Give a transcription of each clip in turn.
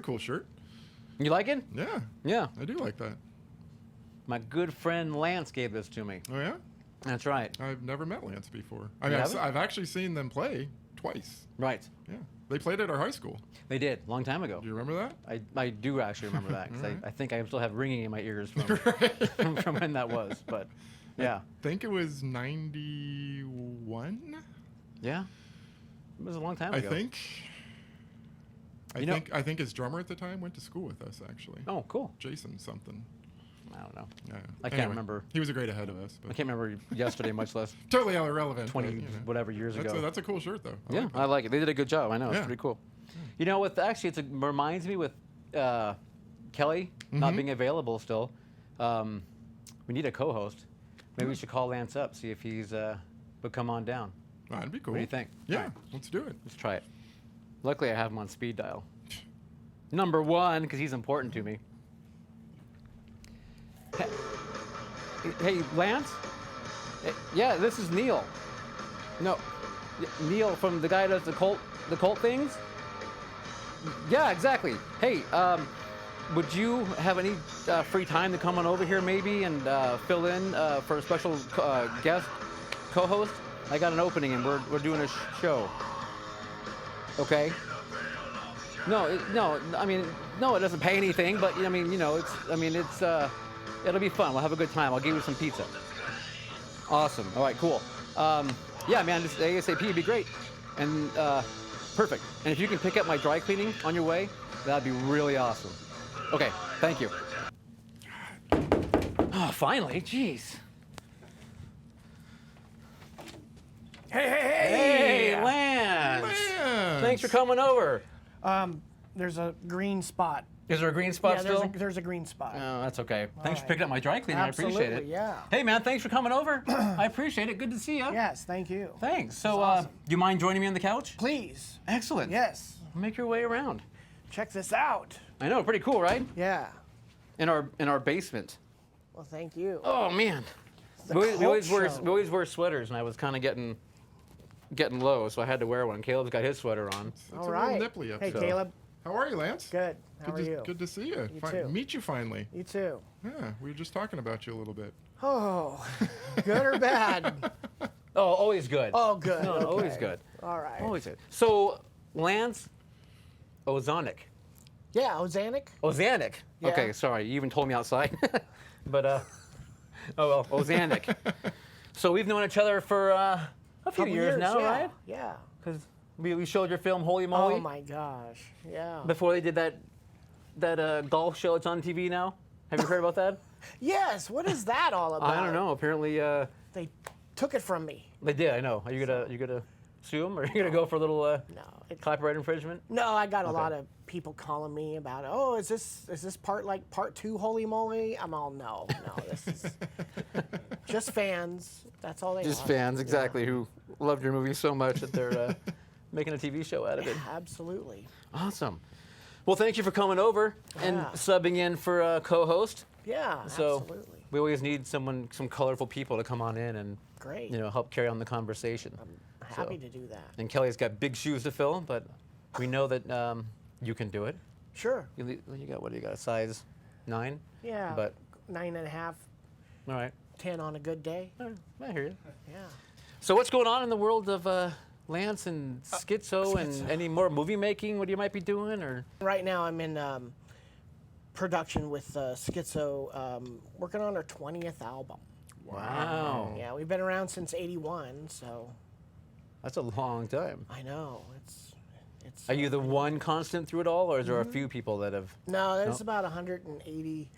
cool shirt. You like it? Yeah. Yeah. I do like that. My good friend Lance gave this to me. Oh, yeah? That's right. I've never met Lance before. I mean, I've actually seen them play twice. Right. Yeah. They played at our high school. They did, long time ago. Do you remember that? I do actually remember that, because Right. I think I still have ringing in my ears from, Right. from when that was. But, yeah. I think it was 91? Yeah. It was a long time ago. I think his drummer at the time went to school with us, actually. Oh, cool. Jason something. I don't know. Yeah. I can't remember. He was a grade ahead of us. But I can't remember yesterday, much less totally irrelevant. 20 whatever years ago. That's a cool shirt, though. I like it. They did a good job. I know. It's Yeah. pretty cool. You know, it reminds me with Kelly not being available still. We need a co-host. Maybe we should call Lance up, see if he's would come on down. That'd be cool. What do you think? Yeah, All right. let's do it. Let's try it. Luckily, I have him on speed dial. Number 1, because he's important to me. Hey, Lance? Yeah, this is Neil. No, Neil from the guy that does the cult things? Yeah, exactly. Hey, would you have any free time to come on over here maybe and fill in for a special guest co-host? I got an opening and we're doing a show. Okay. No, I mean, no, it doesn't pay anything, but I mean, it'll be fun. We'll have a good time. I'll give you some pizza. Awesome. All right, cool. Yeah, man, just ASAP would be great. And perfect. And if you can pick up my dry cleaning on your way, that'd be really awesome. Okay, thank you. Oh, finally, jeez. Hey, Lance. Lance. Thanks for coming over. There's a green spot. Is there a green spot Yeah, still? there's a green spot. Oh, that's okay. Thanks for right. picking up my dry cleaning. I appreciate it. Absolutely, yeah. Hey, man, thanks for coming over. I appreciate it. Good to see you. Yes, thank you. Thanks. So, awesome. do you mind joining me on the couch? Please. Excellent. Yes. Make your way around. Check this out. I know, pretty cool, right? Yeah. In our basement. Well, thank you. Oh man. The We always CULTSHOW. wear sweaters, and I was kind of getting low, so I had to wear one. Caleb's got his sweater on. It's All a right. little nipply up Hey, there. Caleb. How are you, Lance? Good. How are you? Good to see you. You too. Meet you finally. You too. Yeah, we were just talking about you a little bit. Oh, good or bad? Oh, always good. Oh, good. No, okay. always good. All right. Always good. So, Lance Ozanix. Yeah, Ozanix. Ozanix. Yeah. Okay, sorry. You even told me outside. But, oh well, Ozanix. So we've known each other for a few Couple years now, yeah. right? Yeah. Because we showed your film Holy Moly Oh my gosh. Yeah. before they did that golf show. It's on TV now. Have you heard about that? Yes. What is that all about? I don't know. Apparently, They took it from me. they did. I know. Are you gonna sue them, or are you gonna go for a little No. copyright infringement? No, I got a lot of people calling me about, oh, is this part 2 Holy Moly? I'm all, no, this is just fans. That's all they Just are. fans, exactly, who loved your movie so much that they're making a TV show out of it. Absolutely. Awesome. Well, thank you for coming over and Yeah. subbing in for a co-host. Yeah, So absolutely. we always need some colorful people to come on in and Great. help carry on the conversation. Happy to do that. And Kelly's got big shoes to fill, but we know that you can do it. Sure. You got what do you got? A size 9? Yeah. But 9.5, all right. 10 on a good day. All right, I hear you. Yeah. So what's going on in the world of Lance and Skitzo and any more movie making? What you might be doing or? Right now I'm in production with Skitzo, working on our 20th album. Wow. Yeah, we've been around since '81, so That's a long time. I know it's. Are you the one constant through it all, or is there a few people that have? No, there's about 180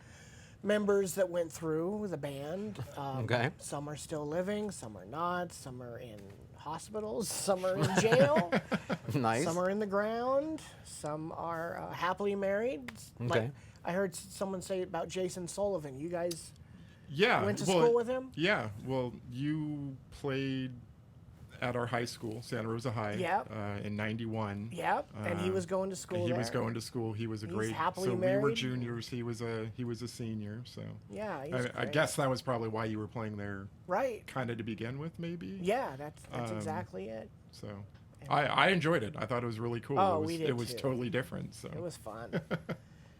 members that went through the band. Okay. Some are still living, some are not. Some are in hospitals, some are in jail. Nice. Some are in the ground. Some are happily married. Okay. I heard someone say about Jason Sullivan. You guys Yeah. went to school with him? Yeah. Well, you played at our high school, Santa Rosa High, Yep. in '91. Yep. And he was going to school He there. was going to school. He was a He's great. happily So we were married. juniors. He was a senior. So Yeah, he's I great. guess that was probably why you were playing there, Right. kind of to begin with, maybe. Yeah, that's exactly it. So I enjoyed it. I thought it was really cool. Oh, it was, we did it was too. totally different. So. It was fun.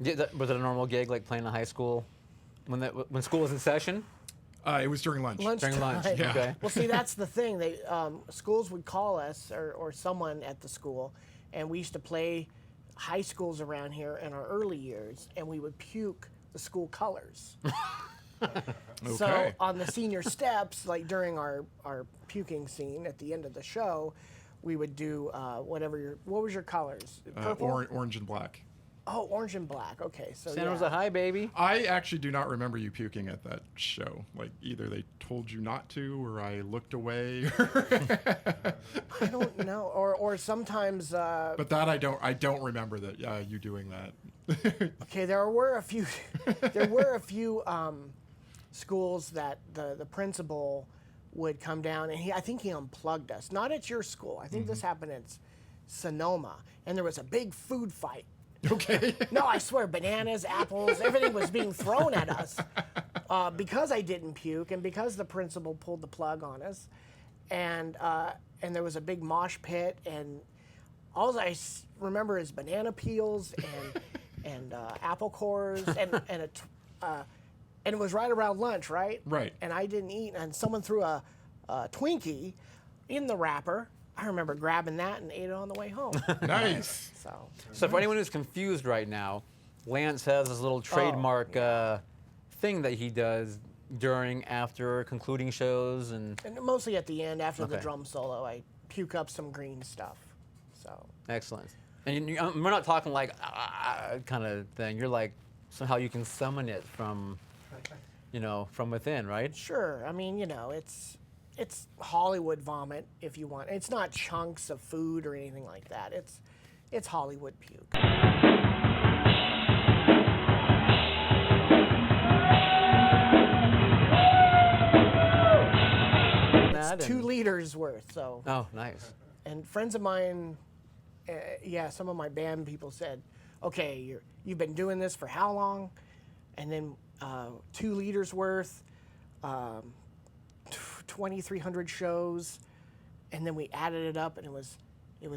Was it a normal gig like playing a high school when school was in session? It was during lunch. During lunch. Yeah. Okay. Well, see, that's the thing. They schools would call us or someone at the school, and we used to play high schools around here in our early years, and we would puke the school colors. So Okay. on the senior steps, like during our puking scene at the end of the show, we would do what was your colors? Purple? Orange and black. Oh, orange and black. Okay, so San yeah. Jose High, baby. I actually do not remember you puking at that show. Like either they told you not to, or I looked away. I don't know, or sometimes. But that I don't remember that you doing that. Okay, there were a few schools that the principal would come down, and I think he unplugged us. Not at your school. I think this happened in Sonoma, and there was a big food fight. Okay. No, I swear, bananas, apples, everything was being thrown at us because I didn't puke, and because the principal pulled the plug on us, and there was a big mosh pit, and all I remember is banana peels and apple cores, and it was right around lunch, right? Right. And I didn't eat, and someone threw a Twinkie in the wrapper. I remember grabbing that and ate it on the way home. Nice. So for anyone who's confused right now, Lance has this little trademark thing that he does during, after, concluding shows, and mostly at the end, after the Okay. drum solo, I puke up some green stuff. So excellent. And we're not talking like kind of thing. You're like somehow you can summon it from, from within, right? sure, I mean, it's Hollywood vomit if you want. It's not chunks of food or anything like that. It's Hollywood puke. That 2 and- liters worth. So, Oh, nice. and friends of mine, some of my band people said, "Okay, you've been doing this for how long?" And then 2 liters worth. 2,300 shows, and then we added it up, and it was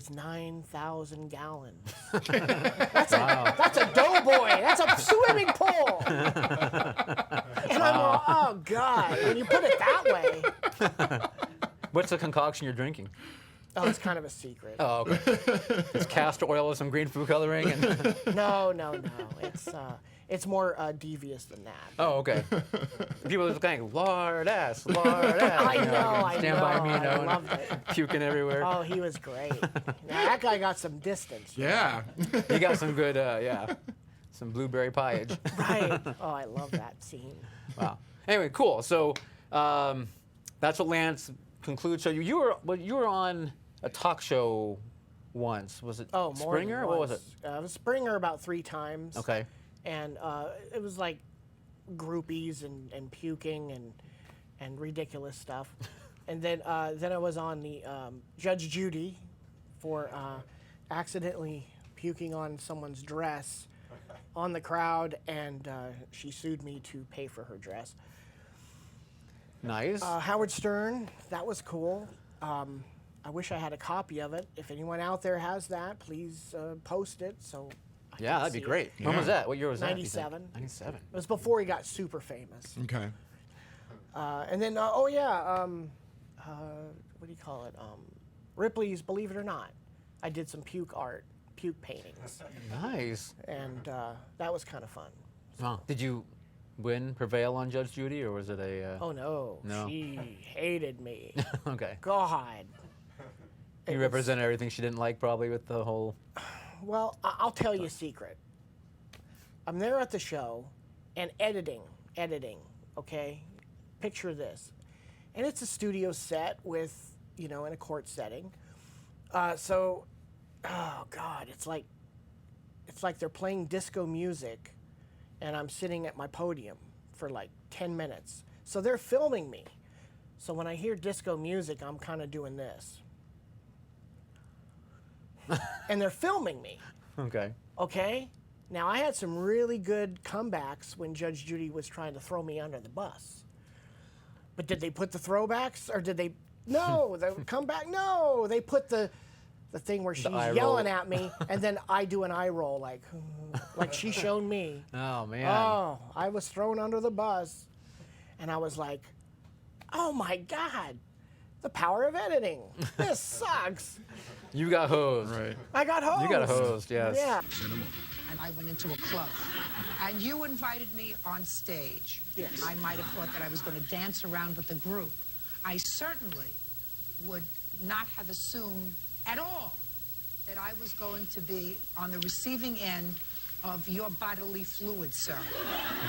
9,000 gallons. That's a doughboy. That's a swimming pool. And I'm all, oh God! When you put it that way, What's the concoction you're drinking? oh, it's kind of a secret. Oh, okay. It's castor oil with some green food coloring and. No. It's more devious than that. Oh, okay. People are going, Lord ass, Lord ass. I know. Stand by me, I and loved it. puking everywhere. Oh, he was great. Now, that guy got some distance. Yeah. You got some good, some blueberry pieage. Right. Oh, I love that scene. Wow. Anyway, cool. So that's what Lance concludes. So you were on a talk show once. Was it Oh, more Springer? than What was once. it? It was Springer about 3 times. Okay. And it was like groupies and puking and ridiculous stuff. And then I was on the Judge Judy for accidentally puking on someone's dress on the crowd, and she sued me to pay for her dress. Nice. Howard Stern, that was cool. I wish I had a copy of it. If anyone out there has that, please post it so I yeah, can that'd be see great. it. When was that? What year was that? 97. 97. It was before he got super famous. Okay. And then, what do you call it? Ripley's Believe It or Not. I did some puke paintings, Nice. and that was kind of fun. Wow. Did you prevail on Judge Judy, or was it a? Oh no, No. she hated me. Okay. God. It You was- represented everything she didn't like, probably, with the whole. Well, I'll tell you a secret. I'm there at the show, and editing, okay? Picture this. And it's a studio set with, in a court setting. Oh God, it's like they're playing disco music, and I'm sitting at my podium for like 10 minutes. So they're filming me. So when I hear disco music, I'm kind of doing this. And they're filming me. Okay. Okay? Now, I had some really good comebacks when Judge Judy was trying to throw me under the bus. But did they put the throwbacks, or did they? No, the comeback. No, they put the the thing where she's eye yelling roll. at me, and then I do an eye roll like she showed me. Oh man. Oh, I was thrown under the bus, and I was like, oh my God, the power of editing. This sucks. You got hosed. Right. I got hosed. You got hosed, yes. Yeah. And I went into a club. And you invited me on stage. Yes. I might have thought that I was going to dance around with the group. I certainly would not have assumed at all that I was going to be on the receiving end of your bodily fluids, sir.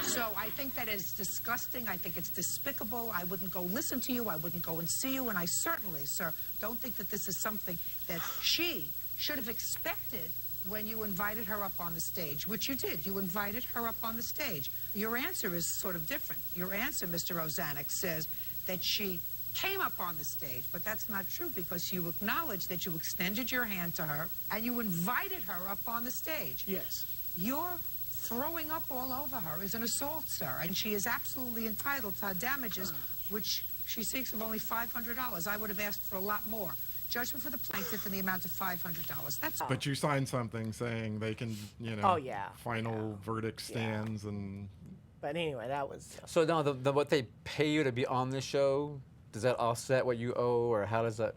So I think that is disgusting. I think it's despicable. I wouldn't go listen to you. I wouldn't go and see you. And I certainly, sir, don't think that this is something that she should have expected when you invited her up on the stage, which you did. You invited her up on the stage. Your answer is sort of different. Your answer, Mr. Ozanix, says that she came up on the stage, but that's not true because you acknowledged that you extended your hand to her and you invited her up on the stage. Yes. Your throwing up all over her is an assault, sir, and she is absolutely entitled to damages, which she seeks of only $500. I would have asked for a lot more. Judgment for the plaintiff in the amount of $500. That's all. But you signed something saying they can, Oh, yeah. final verdict stands and. But anyway, that was. So now what they pay you to be on this show, does that offset what you owe, or how does that?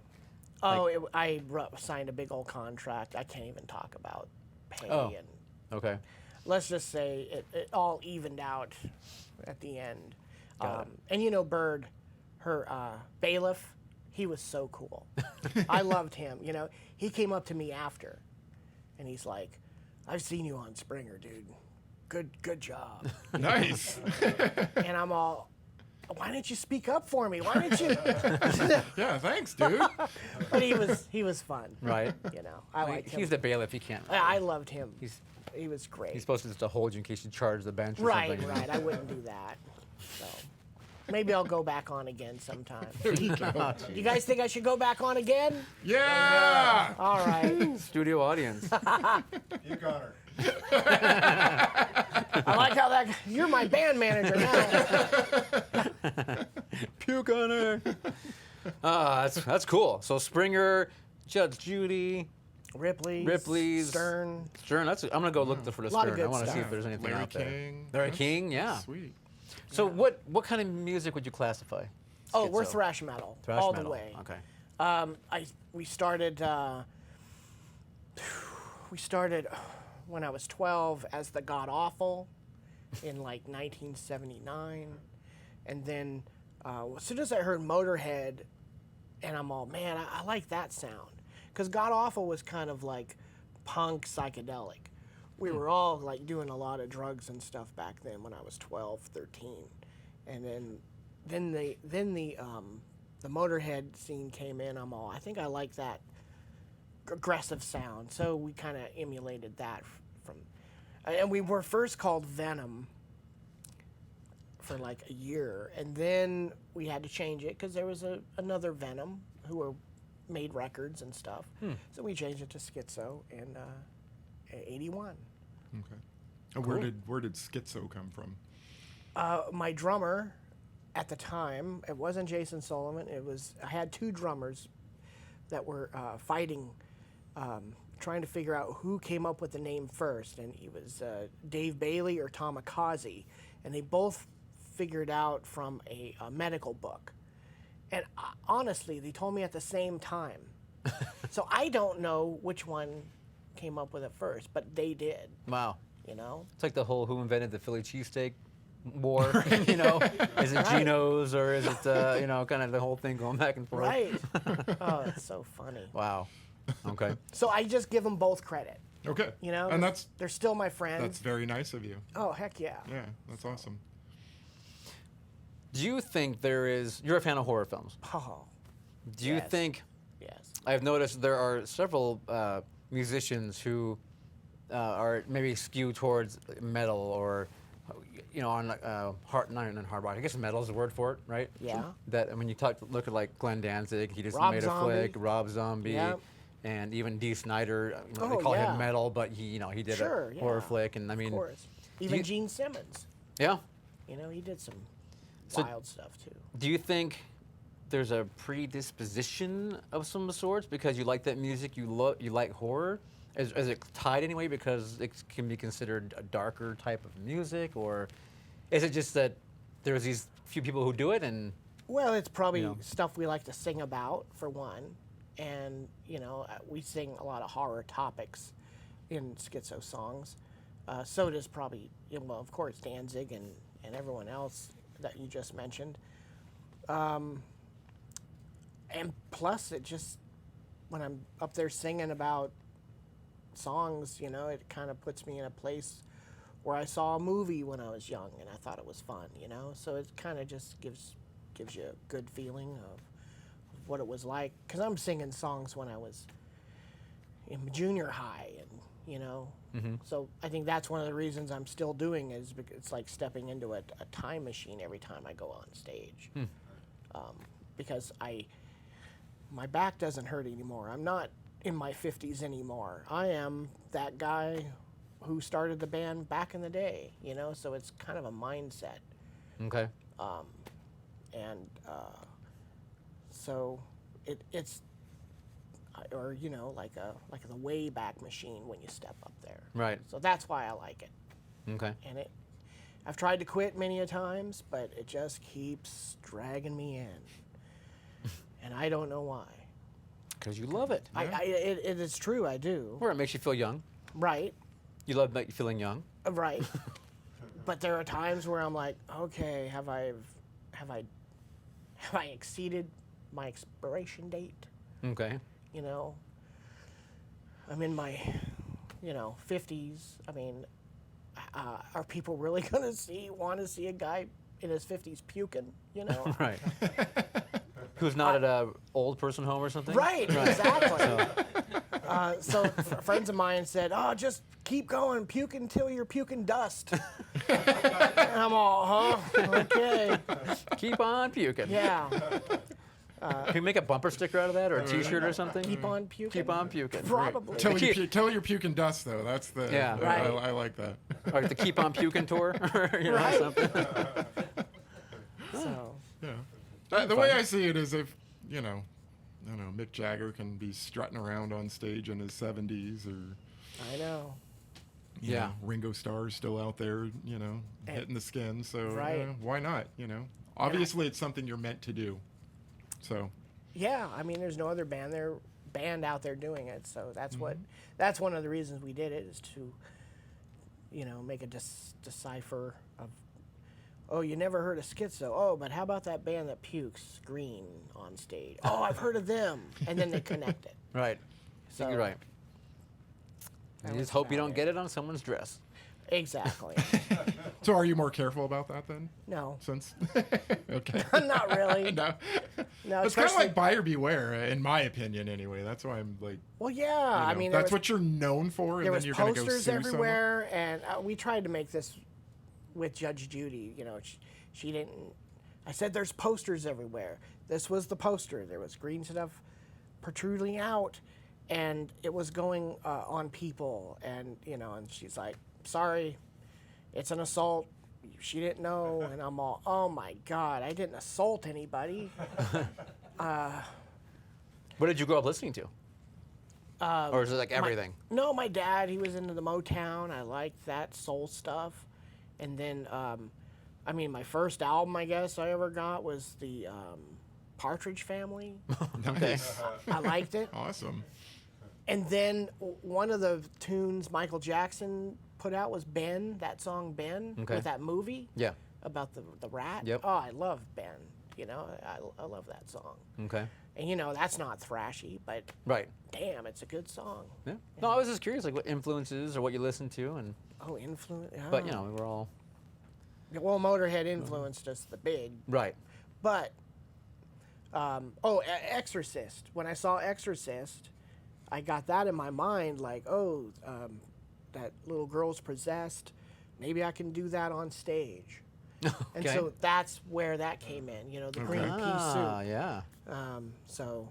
Oh, I signed a big old contract. I can't even talk about pay. Oh. And Okay. let's just say it all evened out at the end. Got it. And you know, Bird, her bailiff, he was so cool. I loved him. You know, he came up to me after, and he's like, "I've seen you on Springer, dude. Good job." Nice. And I'm all, "Why didn't you speak up for me? Why didn't you?" Yeah, thanks, dude. But he was fun. Right. You know, I liked him. He's the bailiff. He can't. I loved him. He's He was great. he's supposed to just to hold you in case you charge the bench. Or Right, something. right. I wouldn't do that. So maybe I'll go back on again sometime. You guys think I should go back on again? Yeah. All right. Studio audience. You got her. I like how that. You're my band manager now. Puke on her. That's cool. So Springer, Judge Judy, Ripley's. Stern. Stern. I'm gonna go look for the Lot of Stern. I good want to see stuff. if there's anything Larry out there. King. Larry That's King, yeah. Sweet. So what kind of music would you classify? Oh, we're Skitzo? thrash metal. Thrash all metal. the way. Okay. We started. We started when I was 12 as the God Awful in like 1979, and then as soon as I heard Motorhead, and I'm all, man, I like that sound, because God Awful was kind of like punk psychedelic. We were all like doing a lot of drugs and stuff back then when I was 12, 13, and then the Motorhead scene came in. I'm all, I think I like that aggressive sound, so we kind of emulated that from, and we were first called Venom for like a year, and then we had to change it because there was another Venom who were made records and stuff, so we changed it to Skitzo in 81. Okay. And where did Skitzo come from? My drummer at the time, it wasn't Jason Sullivan. I had two drummers that were fighting, trying to figure out who came up with the name first, and it was Dave Bailey or Tamikaze, and they both figured out from a medical book. And honestly, they told me at the same time. So I don't know which one came up with it first, but they did, Wow. you know? It's like the whole who invented the Philly cheesesteak war, you know? Is it Geno's or is it, kind of the whole thing going back and forth? Right. Oh, it's so funny. Wow. Okay. So I just give them both credit, Okay. you know? And that's they're still my friends. that's very nice of you. Oh, heck yeah. Yeah, that's awesome. Do you think you're a fan of horror films? Oh, Do you Yes. think, yes. I've noticed there are several musicians who are maybe skewed towards metal or, on hard rock. I guess metal is the word for it, right? Yeah. That when you look at like Glenn Danzig, he just Rob made Zombie. a flick. Rob Zombie, Yep. and even Dee Snider. They Oh, call yeah. him metal, but he did Sure, a horror yeah. flick, and I mean, Of course. Even you- Gene Simmons. yeah. You know, he did some So- wild stuff too. Do you think there's a predisposition of some sorts because you like that music, you like horror? Is it tied anyway because it can be considered a darker type of music, or is it just that there's these few people who do it and? Well, it's probably You know. stuff we like to sing about, for one. And, we sing a lot of horror topics in Skitzo songs. So does probably, well, of course, Danzig and everyone else that you just mentioned. And plus, it just, when I'm up there singing about songs, it kind of puts me in a place where I saw a movie when I was young and I thought it was fun, So it kind of just gives you a good feeling of what it was like. Because I'm singing songs when I was in junior high, and, So I think that's one of the reasons I'm still doing it, is because it's like stepping into a time machine every time I go on stage. Because my back doesn't hurt anymore. I'm not in my 50s anymore. I am that guy who started the band back in the day, so it's kind of a mindset. Okay. So it's or like the way back machine when you step up there. Right. So that's why I like it. Okay. And I've tried to quit many a times, but it just keeps dragging me in. And I don't know why. Because you love it. It is true, I do. Or it makes you feel young. Right. You love feeling young. Right. But there are times where I'm like, okay, have I exceeded my expiration date? Okay. I'm in my, 50s. I mean, are people really gonna want to see a guy in his 50s puking? Right. Who's not at a old person home or something? Right. Exactly. So friends of mine said, "Oh, just keep going, puke until you're puking dust." And I'm all, okay, Keep on puking. yeah. Can we make a bumper sticker out of that, or a T-shirt or something? Keep on puking. Keep on puking. Probably. Till you're puking dust, though. That's the. Yeah. Right. I like that. Or the Keep on Puking tour, Right. something. So. Yeah. The way I see it is if, I don't know, Mick Jagger can be strutting around on stage in his 70s, or I know. you know, Ringo Starr's still out there, hitting the skin. So Right. why not? Obviously it's something you're meant to do. So. Yeah, I mean, there's no other band out there doing it. So that's that's one of the reasons we did it, is to, make a decipher of. Oh, you never heard of Skitzo? Oh, but how about that band that pukes green on stage? Oh, I've heard of them. And then they connect it. Right. So You're right. that You was just hope you about don't it. get it on someone's dress. Exactly. So are you more careful about that then? No, Since. Okay. not really. No. No, It's kind of especially- like buyer beware, in my opinion, anyway. That's why I'm like. Well, yeah. I mean, that's what you're known for, and there then was you're going to go posters sue someone. everywhere, and we tried to make this with Judge Judy. She didn't. I said there's posters everywhere. This was the poster. There was green stuff protruding out, and it was going on people, and and she's like, "Sorry, it's an assault." She didn't know, and I'm all, "Oh my God, I didn't assault anybody." What did you grow up listening to? Or is it like everything? No, my dad, he was into the Motown. I liked that soul stuff. And then, my first album, I guess, I ever got was the Partridge Family. Nice. I liked it. Awesome. And then one of the tunes Michael Jackson put out was Ben, that song Ben, Okay. with that movie Yeah. about the rat. Yep. Oh, I love Ben. I love that song. Okay. And, that's not thrashy, but Right. damn, it's a good song. Yeah. No, I was just curious, like what influences or what you listen to, and Oh, influence. but we're all Well, Motorhead influenced us the big. right. But, Exorcist. When I saw Exorcist, I got that in my mind, like, that little girl's possessed. Maybe I can do that on stage. And Okay. so that's where that came in, the green pea Ah, soup. yeah. So,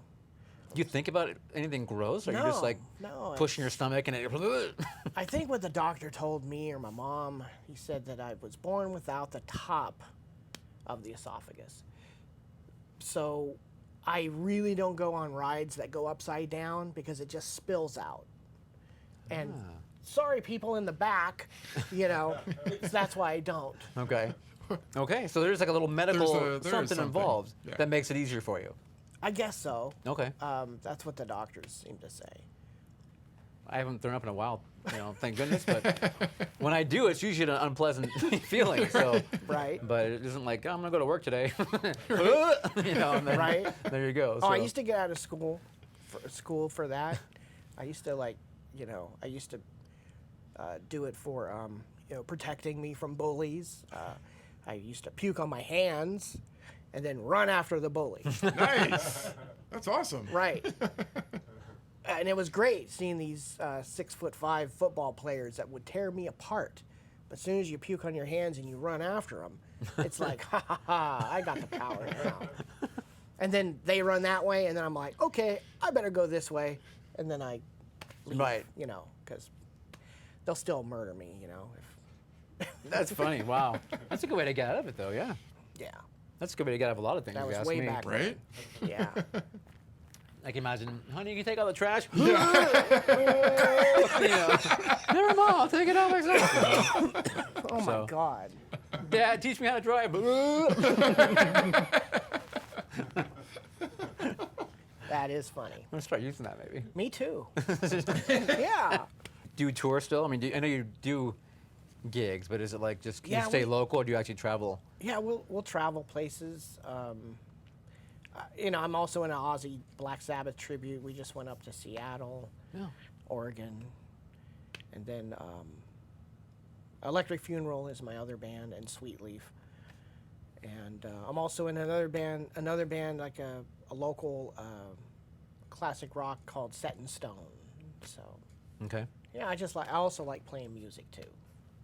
Do you think about anything gross, or you no, just like no, pushing your stomach and it? I think what the doctor told me, or my mom, he said that I was born without the top of the esophagus. So I really don't go on rides that go upside down because it just spills out. And sorry, people in the back, you know, that's why I don't. Okay. Okay, so there's like a little medical there is something something, involved yeah. that makes it easier for you. I guess so. Okay. That's what the doctors seem to say. I haven't thrown up in a while, you know, thank goodness. But when I do, it's usually an unpleasant feeling. So, Right. But it isn't like, oh, I'm gonna go to work today. You know, and then, Right. There you go. Oh, I So- used to get out of school for that. I used to do it for protecting me from bullies. I used to puke on my hands and then run after the bully. Nice. That's awesome. Right. And it was great seeing these 6'5" football players that would tear me apart. But as soon as you puke on your hands and you run after them, it's like, ha ha ha, I got the power now. And then they run that way, and then I'm like, okay, I better go this way. And then I leave, Right. you know, because they'll still murder me, you know. That's funny. Wow. That's a good way to get out of it, though. Yeah. Yeah, That's a good way to get out of a lot of things. that if was you ask way me. back Right? then. Yeah. I can imagine, honey, you can take out the trash. You know, never mind, I'll take it out myself. Oh, my So- God. Dad, teach me how to drive. That is funny. I'm gonna start using that maybe. Me too. Yeah. Do you tour still? I mean, I know you do gigs, but is it like just can Yeah, you stay we- local, or do you actually travel? Yeah, we'll travel places. You know, I'm also in an Aussie Black Sabbath tribute. We just went up to Seattle, Yeah. Oregon, and then Electric Funeral is my other band, and Sweet Leaf. And I'm also in another band like a local classic rock called Set in Stone. So Okay. yeah, I also like playing music too,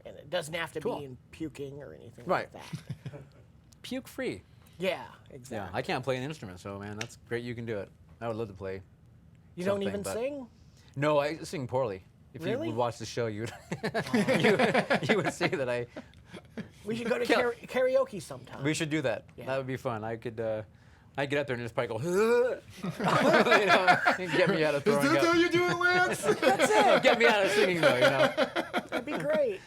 and it doesn't have to Cool. be in puking or anything Right. like that. Puke free. Yeah, Yeah. exactly. I can't play an instrument, so man, that's great. You can do it. I would love to play. You don't something, even but- sing? No, I sing poorly. If you Really? would watch the show, you would you would see that I. We should go to Kill- karaoke sometime. We should do that. Yeah. That would be fun. I could. I'd get out there and just probably go, you know, and get me out of Is throwing that up. how you do it, Lance? Get me out of singing though, you know. That'd be great.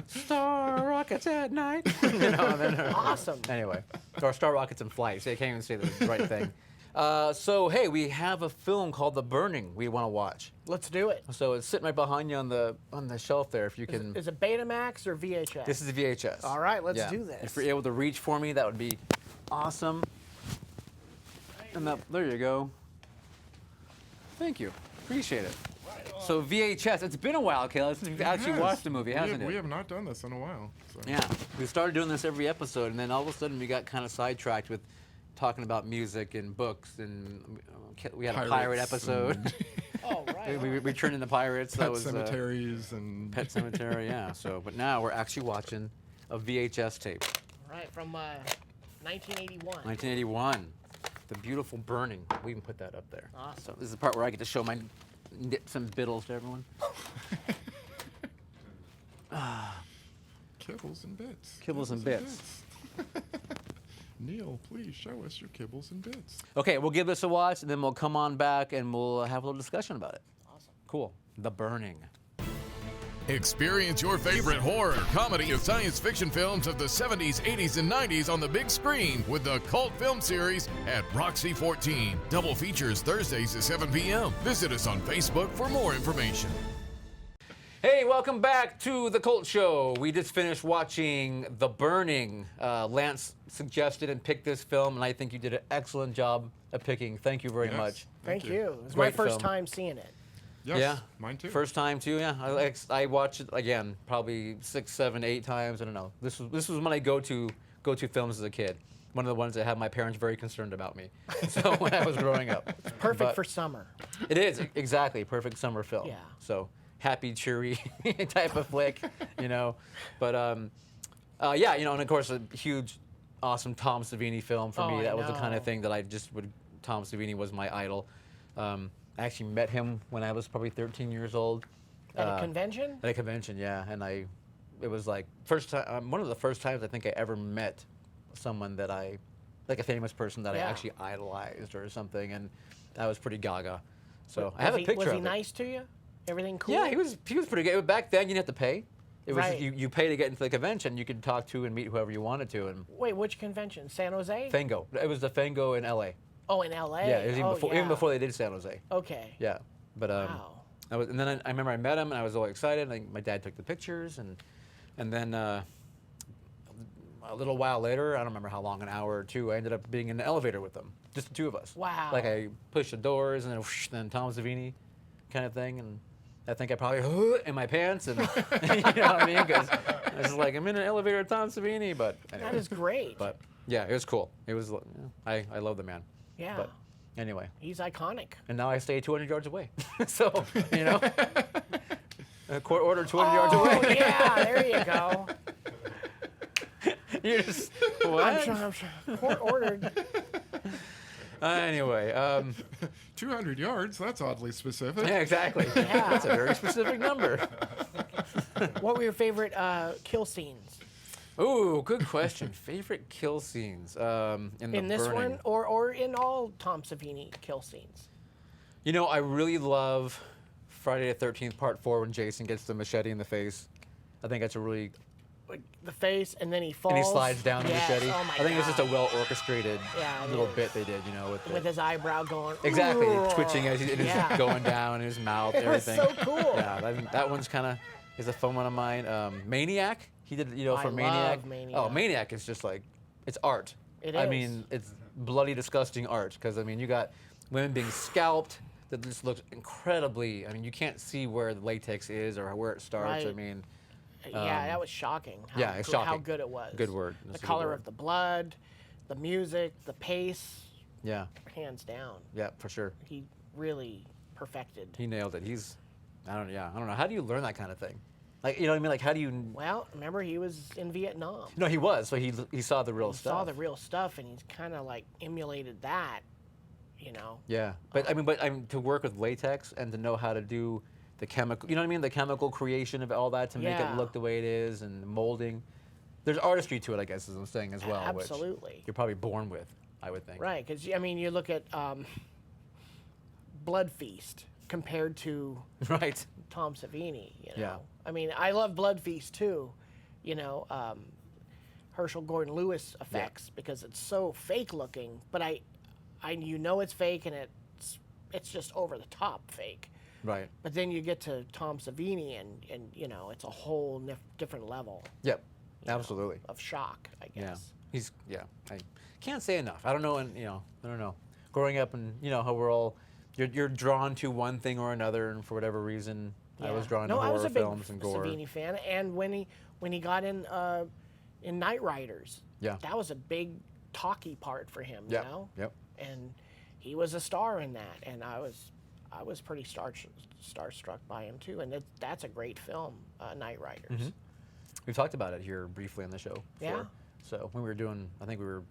Star rockets at night. You know, and then, Awesome. Anyway, or Star Rockets in Flight. See, I can't even say the right thing. So hey, we have a film called The Burning we want to watch. Let's do it. So it's sitting right behind you on the shelf there. If you can. Is it Betamax or VHS? This is the VHS. All right, let's Yeah. do this. If you're able to reach for me, that would be awesome. And there you go. Thank you. Appreciate it. So VHS, it's been a while, Kayla, since we've actually Yes. watched the movie, hasn't We it? have not done this in a while. So. Yeah. We started doing this every episode, and then all of a sudden we got kind of sidetracked with talking about music and books, and we had a pirate Pirates episode. and Oh, right. we turned into pirates. That Pet was cemeteries and Pet Cemetery, yeah. So, but now we're actually watching a VHS tape. Right, from 1981. 1981, The Beautiful Burning. We even put that up there. Awesome. So this is the part where I get to show my nips and biddles to everyone. kibbles and bits. Kibbles and bits. Neil, please show us your kibbles and bits. Okay, we'll give this a watch, and then we'll come on back and we'll have a little discussion about it. Awesome. Cool. The Burning. Experience your favorite horror, comedy, and science fiction films of the 70s, 80s, and 90s on the big screen with the Cult Film Series at Roxy 14. Double features Thursdays at 7 p.m. Visit us on Facebook for more information. Hey, welcome back to the Cult Show. We just finished watching The Burning. Lance suggested and picked this film, and I think you did an excellent job of picking. Thank you very Yes. much. Thank you. It was Great my first film. time seeing it. Yes, Yeah. mine too. First time too, yeah. I watched it again, probably 6, 7, 8 times. I don't know. This was one of my go-to films as a kid. One of the ones that had my parents very concerned about me. So when I was growing up, it's Perfect for summer. It is exactly perfect summer film. Yeah. So happy, cheery type of flick, you know. But yeah, you know, and of course a huge, awesome Tom Savini film for Oh, me. I That was the kind know. of thing that I just would. Tom Savini was my idol. I actually met him when I was probably 13 years old. At a convention? At a convention, yeah. And it was like first time, one of the first times I think I ever met someone that I like a famous person that I Yeah. actually idolized or something, and that was pretty gaga. So I have a Was picture he of it. nice to you? Everything cool? Yeah, he was pretty good. Back then, you didn't have to pay. It was Right. you pay to get into the convention. You could talk to and meet whoever you wanted to. And Wait, which convention? San Jose? Fango. It was the Fango in L.A. Oh, in L.A. Yeah, it was oh, even before they did San Jose. Okay. Yeah, but Wow. and then I remember I met him and I was all excited. Like, my dad took the pictures and then a little while later, I don't remember how long, an hour or two, I ended up being in the elevator with them, just the two of us. Wow. Like I pushed the doors and then, whoosh, then Tom Savini, kind of thing, and I think I probably in my pants and you know what I mean, because I was like, I'm in an elevator with Tom Savini, but anyway. That is great. But yeah, it was cool. It was I love the man. Yeah. But anyway. He's iconic. And now I stay 200 yards away. So, you know, a court order 200 yards away. Oh, yeah, there you go. You just, I'm what? sure. Court ordered. Anyway, 200 yards. That's oddly specific. yeah, exactly. Yeah. That's a very specific number. What were your favorite kill scenes? Ooh, good question. Favorite kill scenes in the In this burning. one or in all Tom Savini kill scenes? You know, I really love Friday the 13th Part 4 when Jason gets the machete in the face. I think that's a really... Like the face, and then he falls. And he slides down the Yes, machete. Oh my I think God. it's just a well-orchestrated Yeah, it little is. bit they did, you know, With his eyebrow going. Exactly, "Ooh." twitching as he's Yeah. going down, his mouth, It was everything. so cool. Yeah, that one's kind of is a fun one of mine. Maniac, he did, you know, I for Maniac. love Maniac. Oh, Maniac is just like, it's art. It I is. mean, it's bloody, disgusting art. Because I mean, you got women being scalped. That just looks incredibly. I mean, you can't see where the latex is or where it starts. I Right. mean, Yeah, that was shocking. yeah, it's How shocking. good it was. Good word. The That's a good color word. of the blood, the music, the pace, yeah, hands down. yeah, for sure. He really perfected. He nailed it. I don't know. How do you learn that kind of thing? Like, you know what I mean? Like, how do you? Well, remember he was in Vietnam. No, he was. So he saw the real He stuff. saw the real stuff, and he's kind of like emulated that, you know. Yeah, but I mean, to work with latex and to know how to do the chemical, you know what I mean, the chemical creation of all that to make it Yeah. look the way it is, and molding. There's artistry to it, I guess, as I'm saying as well. Absolutely. Which you're probably born with, I would think. Right, because I mean, you look at Blood Feast compared to Right. Tom Savini. You know, Yeah. I mean, I love Blood Feast too. You know, Herschel Gordon Lewis effects because it's so fake looking, but I you know it's fake and it's just over the top fake. Right. But then you get to Tom Savini and you know it's a whole different level Yep. Absolutely. of shock, I Yeah. guess. I can't say enough. I don't know, and I don't know. Growing up, and how we're all, you're drawn to one thing or another, and for whatever reason, I was drawn to I was horror a big films and gore. Savini fan, and when he got in Night Riders, Yeah. that was a big talky part for him, Yep. you know. Yep. And he was a star in that, and I was pretty starstruck by him too. And that's a great film, Night Riders. Mm-hmm. We've talked about it here briefly on the show before. Yeah. So when we were doing, I think we were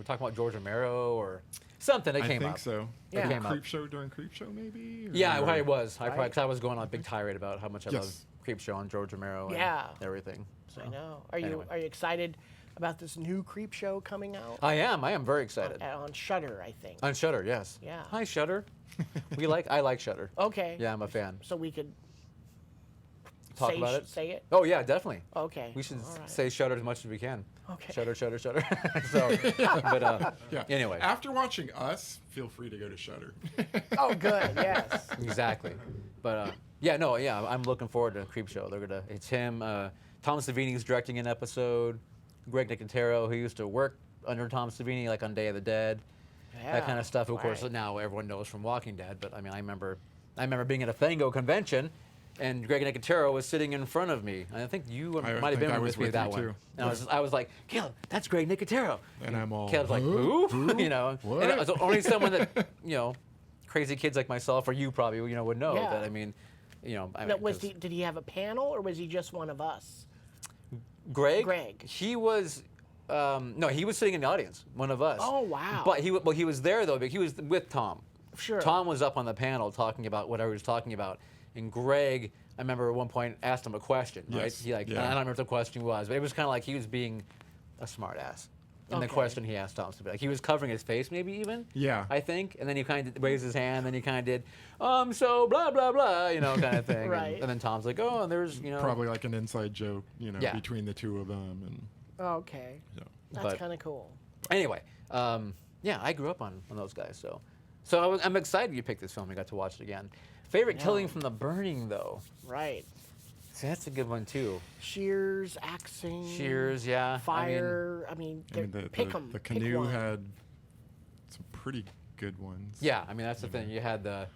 talking about George Romero or something that I came think up. so. Yeah. Like Came up. Creep Show during Creep Show, maybe? Yeah, Or- I was. Right. Because I was going on a big tirade about how much I Yes. love Creep Show on George Romero and Yeah. everything. So, I know. anyway. Are you excited about this new Creep Show coming out? I am very excited. On Shudder, I think. On Shudder, yes. Yeah. Hi, Shudder. I like Shudder. Okay. Yeah, I'm a fan. So we could Talk about it? Say it. Oh yeah, definitely. Okay. We should All right. say Shudder as much as we can. Okay. Shudder. So, but Yeah. anyway. After watching Us, feel free to go to Shudder. Oh, good. Yes. Exactly. But I'm looking forward to Creep Show. It's him. Tom Savini's directing an episode. Greg Nicotero, who used to work under Tom Savini, like on Day of the Dead, that kind of stuff. Of course, right. now everyone knows from Walking Dead. But I mean, I remember being at a Fango convention, and Greg Nicotero was sitting in front of me. And I think you I might have think been I was with me with that you one. too. And I was like, Caleb, that's Greg Nicotero. And I'm all, Caleb's like, huh? who? Who? What? And it was only someone that crazy kids like myself or you probably would know Yeah. that. I mean, I Now, mean, 'cause did he have a panel or was he just one of us? Greg. Greg. He was. No, he was sitting in the audience, one of us. Oh, wow. But he was there though. But he was with Tom. Sure. Tom was up on the panel talking about what I was talking about, and Greg, I remember at one point asked him a question. Right? Yes, He yeah. I don't remember what the question was, but it was kind of like he was being a smart ass. in the Okay. question he asked Tom Savini. Like, he was covering his face, maybe even. Yeah. I think, and then he kind of raised his hand, then he kind of did, so blah blah blah, kind of thing. Right. And then Tom's like, oh, and there's, Probably like an inside joke, Yeah. between the two of them, and Okay. yeah. That's But- kind of cool. Anyway, yeah, I grew up on those guys, so I'm excited you picked this film. I got to watch it again. Favorite killing from The Burning, though. Right. See, that's a good one too. Shears, axing. Shears, yeah. Fire. Pick them. The canoe had some pretty good ones. Yeah, I mean that's the thing. You had the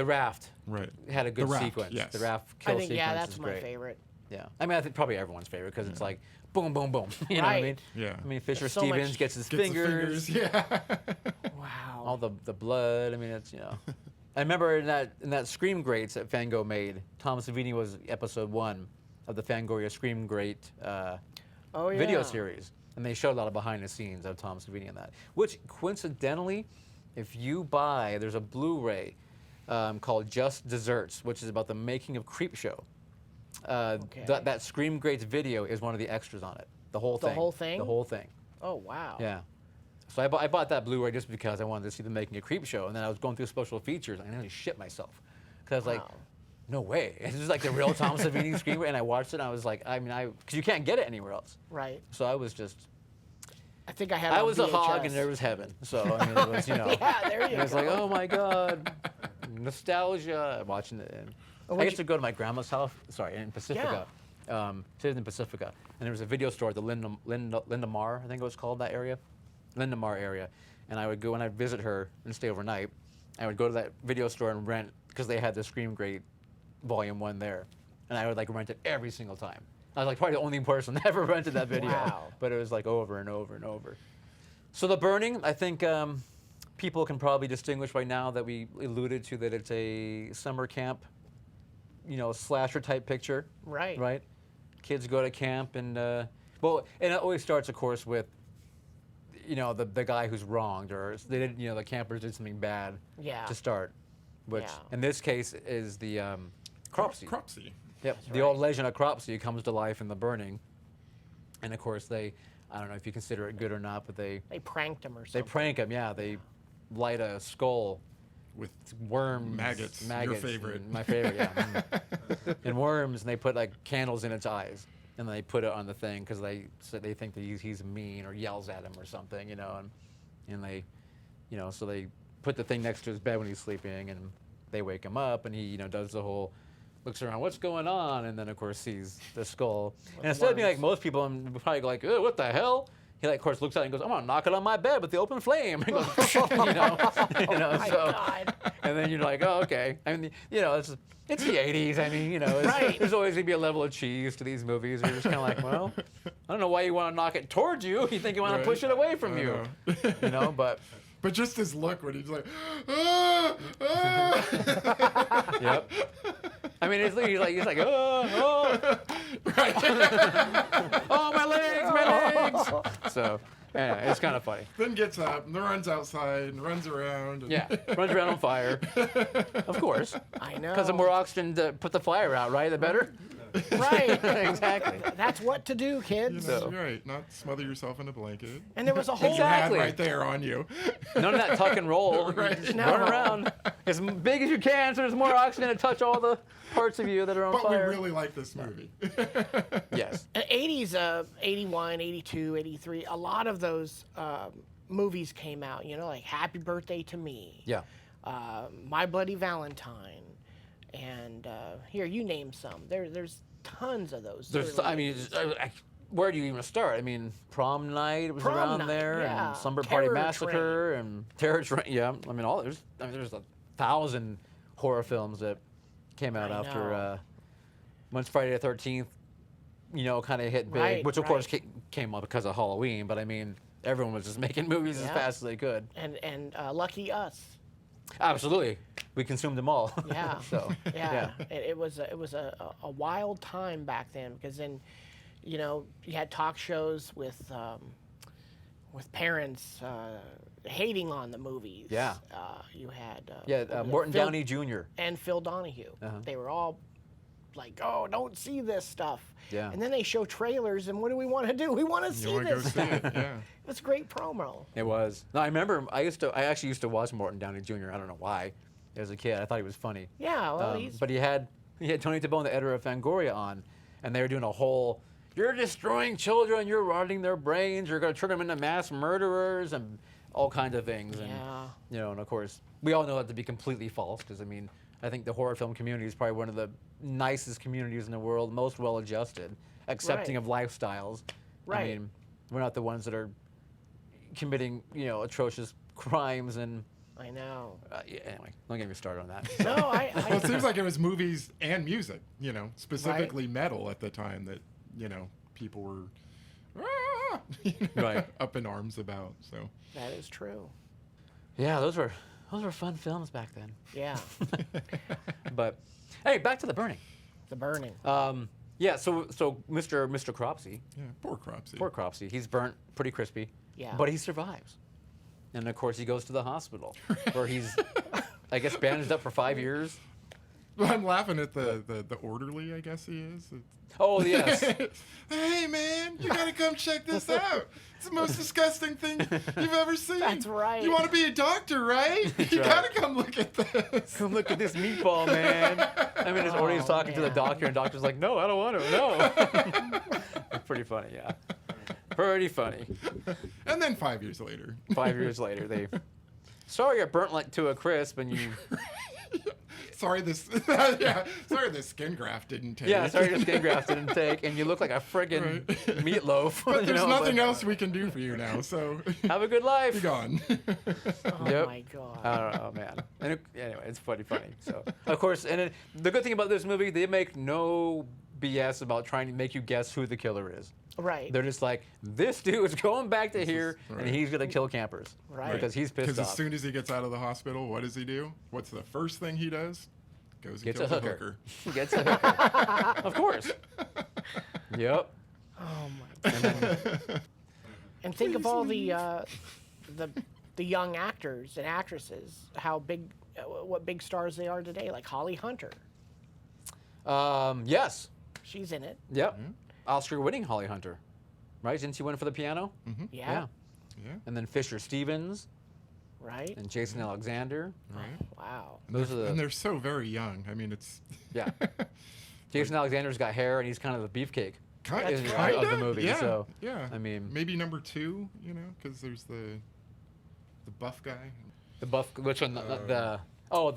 raft. Right. Had a good The raft, sequence. yes. The raft kill I think sequence that's is my great. favorite. Yeah, I mean I think probably everyone's favorite because it's like boom, boom, boom. You know what I Right. mean? Yeah. I mean Fisher There's so Stevens much- gets his Gets the fingers. Yeah. Wow. All the blood. I mean it's I remember in that Scream Greats that Fango made. Tom Savini was episode 1 of the Fangoria Scream Great video series, and they showed a lot of behind the scenes of Tom Savini in that. Which coincidentally, if you buy, there's a Blu-ray called Just Desserts, which is about the making of Creepshow. Okay. That Scream Greats video is one of the extras on it. The whole The thing. whole thing? The whole thing. Oh, wow. Yeah. So I bought that Blu-ray just because I wanted to see the making of Creepshow, and then I was going through special features, and I nearly shit myself because I was like, Wow. no way, this is like the real Tom Savini screenplay, and I watched it, and I was like, because you can't get it anywhere else. Right. So I was just, I think I had. I on was a hog, VHS. and there was heaven. So I mean, it was Yeah, there you it was go. like, oh my god, nostalgia, watching it. And I would used to go to my grandma's house. Sorry, in Pacifica. Yeah. She lived in Pacifica, and there was a video store at the Lindamar, I think it was called, that area, Lindamar area. And I would go, when I'd visit her and stay overnight, I would go to that video store and rent, because they had the Scream Great Volume 1 there. And I would like rent it every single time. I was like probably the only person that ever rented that video. Wow. But it was like over and over and over. So The Burning, I think people can probably distinguish right now that we alluded to that it's a summer camp, slasher type picture. Right. Right? Kids go to camp and, and it always starts, of course, with, the guy who's wronged, or they did, the campers did something bad Yeah. to start, which Yeah. in this case is the Cropsey. Cropsey. Yep. The old legend of Cropsey comes to life in The Burning, and of course I don't know if you consider it good or not, but they pranked him or something. prank him. Yeah, they light a skull With worms, maggots. Your favorite. and my favorite, yeah, and worms, and they put like candles in its eyes, and they put it on the thing because they think that he's mean or yells at him or something, and they, so they put the thing next to his bed when he's sleeping, and they wake him up, and he does the whole. Looks around, what's going on? And then, of course, sees the skull. And instead of being like most people, I'm probably like, what the hell? He, of course, looks out and goes, I'm going to knock it on my bed with the open flame. He goes, Oh my so, God. and then you're like, oh, okay. I mean, it's the 80s. I mean, Right. there's always going to be a level of cheese to these movies. You're just kind of like, well, I don't know why you want to knock it towards you. You think you want Right. to push it away from I you. know. But, But just his look when he's like, ah, ah. yep. I mean, he's like, oh. Right. Oh, my legs. So, yeah, it's kind of funny. Then gets up and runs outside and runs around. And Yeah, runs around on fire. Of course. I know. Because the more oxygen to put the fire out, right? The better? Right. Exactly. That's what to do, kids. That's right. Not smother yourself in a blanket. And there was a whole. Exactly. You had right there on you. None of that tuck and roll. Right. Just No. run around as big as you can so there's more oxygen to touch all the parts of you that are on But fire. we really like this movie. Yes. 80s, 81, 82, 83, a lot of those movies came out, like Happy Birthday to Me, Yeah. My Bloody Valentine, and here, you name some. There's tons of those. There's, early I mean, 80s. where do you even start? I mean, Prom Night was Prom around Night, there, yeah. and Slumber Party Terror Massacre, and Terror Train. Yeah, I mean, there's 1,000 horror films that came out I after know. once Friday the 13th, kind of hit big, Right, which of course right. came up because of Halloween. But I mean, everyone was just making movies as Yeah. fast as they could. And Lucky Us. Absolutely, we consumed them all. Yeah. So Yeah, it was a wild time back then because then, you had talk shows with parents hating on the movies. Yeah. You had yeah, Morton Phil, Downey Jr. and Phil Donahue. Uh-huh. They were all like, oh, don't see this stuff. Yeah. And then they show trailers, and what do we want to do? We want to You see want to go this see stuff. it? Yeah. It's a great promo. It was. No, I remember. I actually used to watch Morton Downey Jr. I don't know why. As a kid, I thought he was funny. Yeah, well, he's... But he had Tony Tabone, the editor of Fangoria, on, and they were doing a whole, you're destroying children, you're rotting their brains, you're going to turn them into mass murderers, and all kinds of things. And, and of course, we all know that to be completely false, because, I mean, I think the horror film community is probably one of the nicest communities in the world, most well-adjusted, accepting of lifestyles. Right. I mean, we're not the ones that are committing, atrocious crimes and... I know. Anyway, don't get me started on that. No, Well, it seems like it was movies and music, specifically metal at the time that, people were Right. up in arms about. So That is true. Yeah, those were fun films back then. Yeah. But hey, back to The Burning. The Burning. Yeah, so Mr. Cropsey, yeah, poor Cropsey. poor Cropsey, he's burnt pretty crispy. Yeah. But he survives. And of course he goes to the hospital where he's I guess bandaged up for 5 years. Well, I'm laughing at the orderly, I guess he is. Oh yes. Hey man, you gotta come check this out. It's the most disgusting thing you've ever seen. That's right. You want to be a doctor, right? You right. gotta come look at this. Come look at this meatball, man. I mean, his orderly's talking to the man. doctor, and the doctor's like, no, I don't want to. No. It's pretty funny, yeah. Pretty funny. And then 5 years later. 5 years later, they. Sorry, you're burnt like to a crisp, and you. Sorry, this skin graft didn't take. Yeah, sorry, your skin graft didn't take, and you look like a friggin' meatloaf. But there's nothing but else we can do for you now, so Have a good life. you're gone. Oh Yep. my God. I don't know, man. And anyway, it's funny. So, of course, and the good thing about this movie, they make no BS about trying to make you guess who the killer is. Right. They're just like, this dude's going back to here, right. and he's gonna kill campers, Right. Because he's pissed Because off. as soon as he gets out of the hospital, what does he do? What's the first thing he does? Goes and Gets kills a a hooker. hooker. Gets a hooker. Of course. Yep. Oh my God. And think of all the young actors and actresses, how big, what big stars they are today, like Holly Hunter. Yes. She's in it. Yep. Oscar-winning Holly Hunter, right? Didn't she win for The Piano? Yeah. Yeah. And then Fisher Stevens Right. and Jason Alexander. Right. Wow. Those are the And they're so very young. I mean, it's yeah. Jason Alexander's got hair, and he's kind of the beefcake kind of the movie. Yeah. So yeah. I mean, maybe number 2. Because there's the buff guy, the buff. Which one? The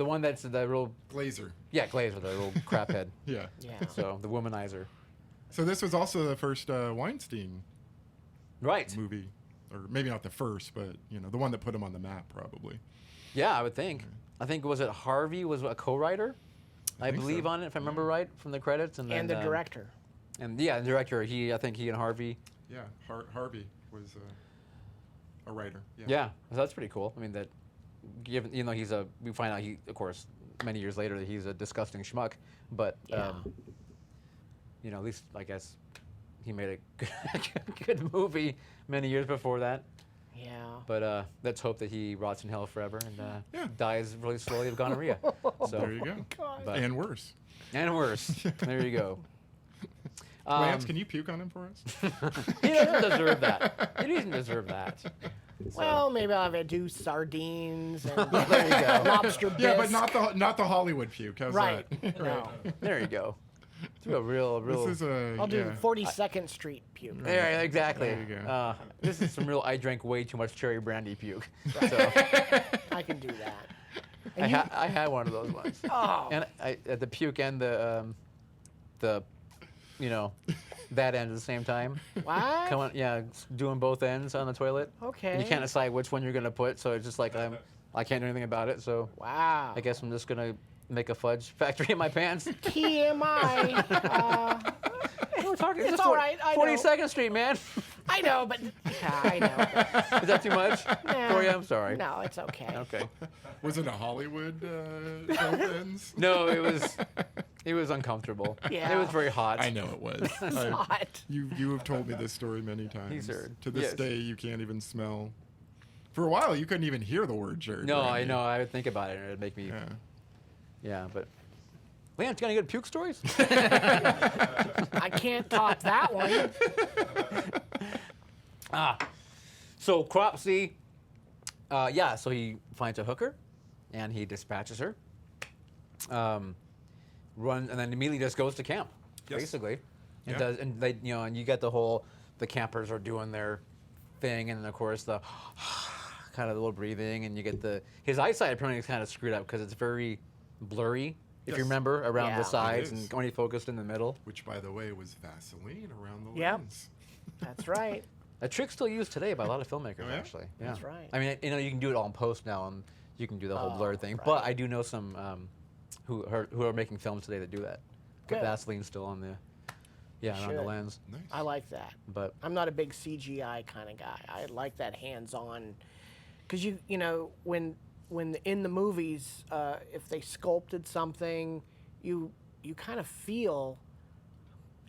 one that's the real Glazer. Glazer, the real crap head. Yeah. Yeah. So the womanizer. So this was also the first Weinstein Right. movie, or maybe not the first, but the one that put him on the map, probably. Yeah, I would think. I think was it Harvey was a co-writer, I think believe so. on it, if I remember right from the credits, and then And the director. And the director, I think he and Harvey. Yeah, Harvey was a writer. Yeah, so that's pretty cool. I mean that, given we find out he, of course, many years later that he's a disgusting schmuck, but Yeah. at least I guess he made a good movie many years before that. Yeah. But let's hope that he rots in hell forever and Yeah. dies really slowly of gonorrhea. So There you go. God. But- And worse. and worse. There you go. Lance, can you puke on him for us? He doesn't deserve that. He doesn't deserve that. So- Well, maybe I'll have to do sardines and there you go. lobster bisque. Yeah, but not the Hollywood puke. How's Right. that? No. There you go. Do a real. This is a. I'll do yeah. 42nd Street puke. There, exactly. There you go. This is some real. I drank way too much cherry brandy puke. So I can do that. I had one of those ones. Oh. And the puke and the that end at the same time. What? Come on, yeah, doing both ends on the toilet. Okay. And you can't decide which one you're gonna put, so it's just like I can't do anything about it. So Wow. I guess I'm just gonna make a fudge factory in my pants. TMI. We're talking. It's all right, I know. 42nd Street, man. I know, but yeah, I know. Is that too much Nah. for you? I'm sorry. No, it's okay. Okay. Was it a Hollywood both ends? No, it was uncomfortable. Yeah. It was very hot. I know it was. It's hot. You have told me this story many times. He's heard. To this Yes. day, you can't even smell. For a while, you couldn't even hear the word cherry No, I brandy. know. I would think about it, and it'd make me. Yeah. Yeah, but Lance, you got any good puke stories? I can't top that one. So Cropsey, so he finds a hooker, and he dispatches her. And then immediately just goes to camp, basically. And does, and they, and you get the campers are doing their thing, and then of course the kind of a little breathing, and you get his eyesight apparently is kind of screwed up because it's very blurry. If you remember, around the sides and only focused in the middle. Which, by the way, was Vaseline around the Yep. lens. That's right. A trick still used today by a lot of filmmakers, actually. Yeah. That's right. I mean, you can do it all in post now, and you can do the whole blur thing. right. But I do know some who are making films today that do that. Put Good. Vaseline still on the on the should. lens. Nice. I like that. But I'm not a big CGI kind of guy. I like that hands-on, because you when in the movies, if they sculpted something, you kind of feel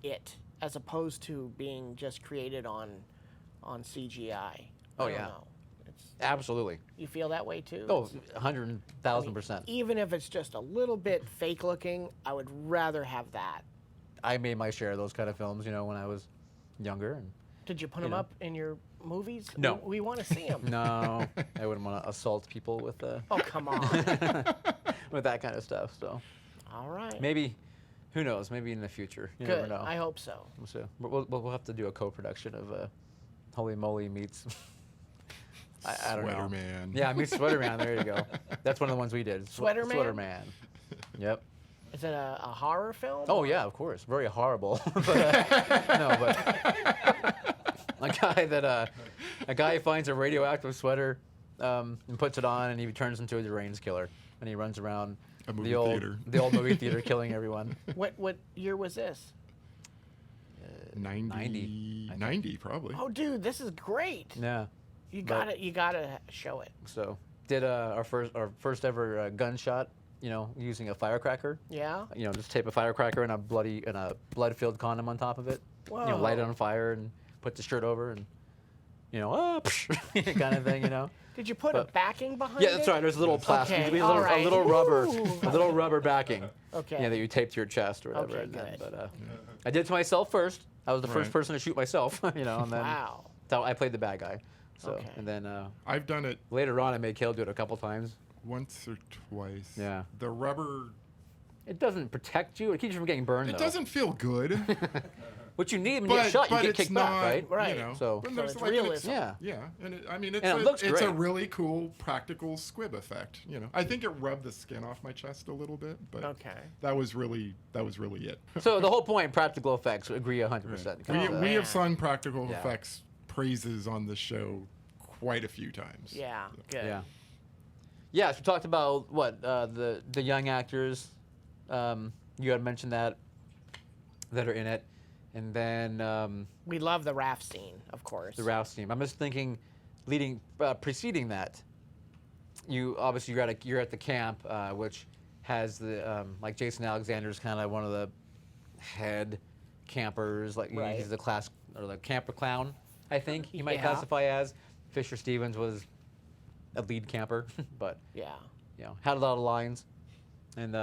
it as opposed to being just created on CGI. I don't know. absolutely. You feel that way too? Oh, 100,000%. Even if it's just a little bit fake looking, I would rather have that. I made my share of those kind of films, when I was younger. And Did you put them up in your movies? No. We want to see them. no, I wouldn't want to assault people with Oh, come on. with that kind of stuff. So All right. maybe, who knows? Maybe in the future. You never Good. know. I hope so. So we'll have to do a co-production of Holy Moly meets. I don't know. Sweater Man. Yeah, meets Sweater Man. There you go. That's one of the ones we did. Sweater Man? Sweater Man. Yep. Is it a horror film? Oh yeah, of course. Very horrible. But, no, but a guy finds a radioactive sweater and puts it on, and he turns into a deranged killer, and he runs around A movie the old theater. the old movie theater, killing everyone. What year was this? 90, I think. 90 probably. Oh, dude, this is great. Yeah. You But- gotta show it. So did our first ever gunshot, using a firecracker. Yeah. Just tape a firecracker and a blood-filled condom on top of it. Whoa. Light it on fire and put the shirt over and, kind of thing. Did you put a backing behind Yeah, it? that's right. There's a little plastic, Okay, a all little, right. a little rubber, Ooh. a little rubber backing. Okay. That you tape to your chest or whatever. Okay, and then- good. but I did it to myself first. I was the first Right. person to shoot myself. And then Wow. so I played the bad guy. So Okay. and then I've done it later on, I made Caleb do it a couple times. once or twice. Yeah. The rubber, It doesn't protect you. It keeps you from getting burned. it though. doesn't feel good. What you need when you get shot, you get it's kicked not, back, right? Right. So- when So there's it's like realism. Yeah. Yeah, and it's And it a, looks it's a great. really cool practical squib effect. I think it rubbed the skin off my chest a little bit, but Okay. that was really it. So the whole point, practical effects, agree 100%. we Oh, we man. have sung practical Yeah. effects praises on the show quite a few times. Yeah. Good. Yeah. Yeah, so we talked about the young actors. You had mentioned that are in it, and then We love the raft scene, of course. the Rouse team. I'm just thinking, preceding that, you're at the camp, which has the like Jason Alexander's kind of one of the head campers, like Right. he's the class or the camper clown, I think you might Yeah. classify as. Fisher Stevens was a lead camper, but Yeah. had a lot of lines, and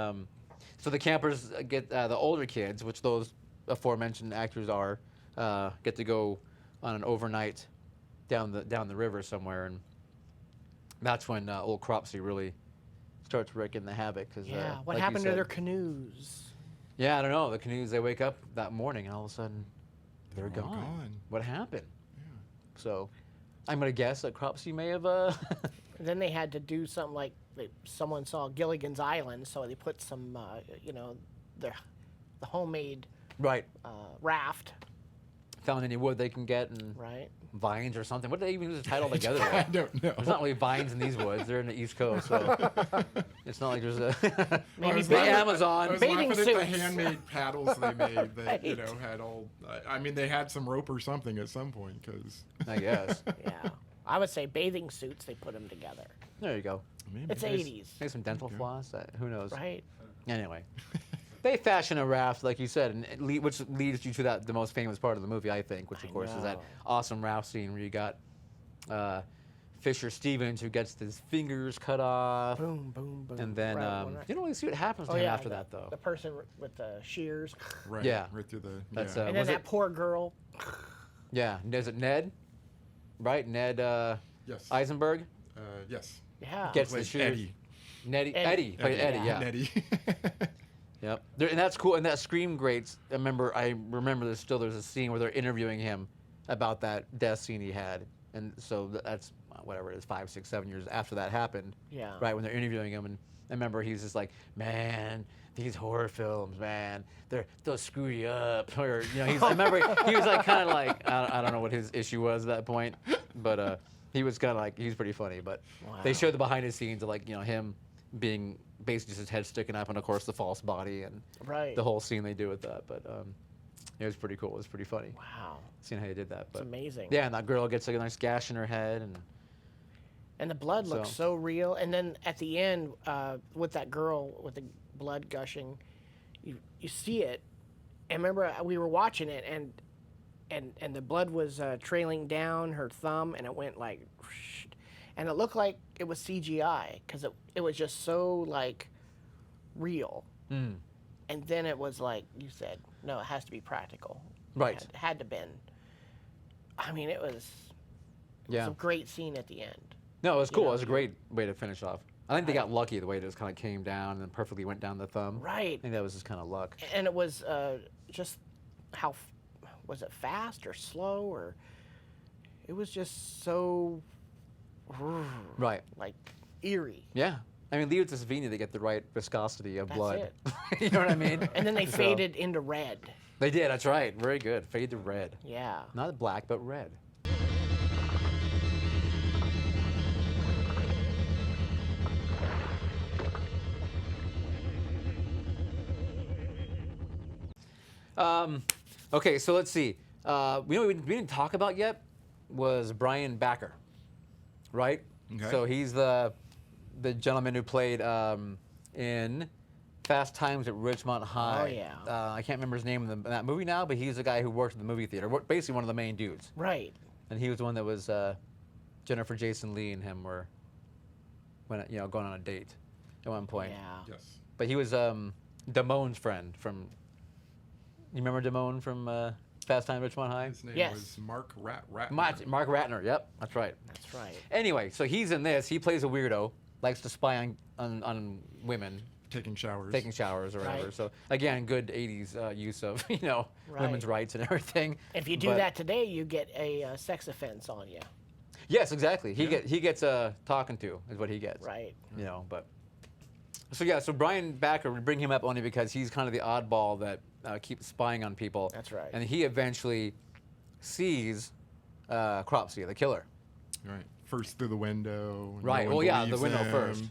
so the campers get the older kids, which those aforementioned actors are, get to go on an overnight down the river somewhere, and that's when old Cropsey really starts wreaking the havoc. Cause, Yeah. What like you happened to said- their canoes? Yeah, I don't know. The canoes, they wake up that morning, and all of a sudden, they're They're all gone. gone. What happened? So, I'm gonna guess that Cropsey may have. Then they had to do something like someone saw Gilligan's Island, so they put some, the homemade Right. raft, Found any wood they can get and right? vines or something. What did they even use the title together? I with? don't know. There's not really vines in these woods. They're in the East Coast, so it's not like there's a Maybe the bathing- Amazon. I was Bathing laughing at the suits. handmade paddles they made that Right. had all. I mean, they had some rope or something at some point because. I guess. Yeah. I would say bathing suits. They put them together. There you go. It's Maybe 80s, Maybe some dental floss. Who knows? right? Anyway, they fashion a raft, like you said, and which leads you to the most famous part of the movie, I think, which of course is that know. awesome raft scene where you got Fisher Stevens, who gets his fingers cut off. Boom, boom, boom. And then Right, you don't really see what happens to oh him yeah, after that, though. The person with the shears. Right. Yeah. Right through the. That's, yeah. And then was that it- poor girl. Yeah, is it Ned? Right, Ned Yes. Eisenberg Yes. Yeah. gets the Like shoes. Eddie. Eddie played Eddie, yeah. Eddie. Yep. And that's cool. And that Scream greats. I remember there's a scene where they're interviewing him about that death scene he had, and so that's whatever it is, 5, 6, 7 years after that happened. Yeah. Right when they're interviewing him, and I remember he's just like, man, these horror films, man, they'll screw you up. Or I remember he was like kind of like I don't know what his issue was at that point, but he was kind of like he was pretty funny. But they showed the behind the scenes of like him being basically just his head sticking up, and of course the false body and Right. the whole scene they do with that. But it was pretty cool. It was pretty funny. Wow. Seeing how they did that. But It's amazing. yeah, and that girl gets like a nice gash in her head, and And the blood looks so real. And then at the end, with that girl with the blood gushing, you see it. And remember, we were watching it, and the blood was trailing down her thumb, and it went like, whoosh, and it looked like it was CGI because it was just so like real. Mm. And then it was like you said, no, it has to be practical. Right. It had to been. I mean, it was yeah. a great scene at the end. No, it was You cool. know, It was a great way to finish off. I think they got lucky the way it just kind of came down and then perfectly went down the thumb. Right. I think that was just kind of luck. And it was just how was it fast or slow or it was just so Right. like eerie. Yeah. I mean, leave it to Savini to get the right viscosity of That's blood. it. You know what I mean? And then they So- faded into red. They did. That's right. Very good. Fade to red. Yeah. Not black, but red. Okay, so let's see. We didn't talk about yet was Brian Backer, right? Okay. So he's the gentleman who played in Fast Times at Ridgemont High. Oh, yeah. I can't remember his name in that movie now, but he's the guy who worked in the movie theater. Basically, one of the main dudes. Right. And he was the one that was Jennifer Jason Leigh and him were going on a date at one point. Yeah. Yes. But he was Damone's friend from. You remember Damone from Fast Times at Ridgemont High? His name Yes. was Mark Ratner. Mark Ratner. Yep, that's right. That's right. Anyway, so he's in this. He plays a weirdo, likes to spy on women Taking showers. taking showers or whatever. Right. So again, good '80s use of Right. women's rights and everything. If you do But- that today, you get a sex offense on you. Yes, exactly. He gets talking to is what he gets. Right. But so Brian Backer, we bring him up only because he's kind of the oddball that keeps spying on people. That's right. And he eventually sees Cropsey, the killer. Right. First through the window. and Right. No one Well, yeah, the believes window him, first.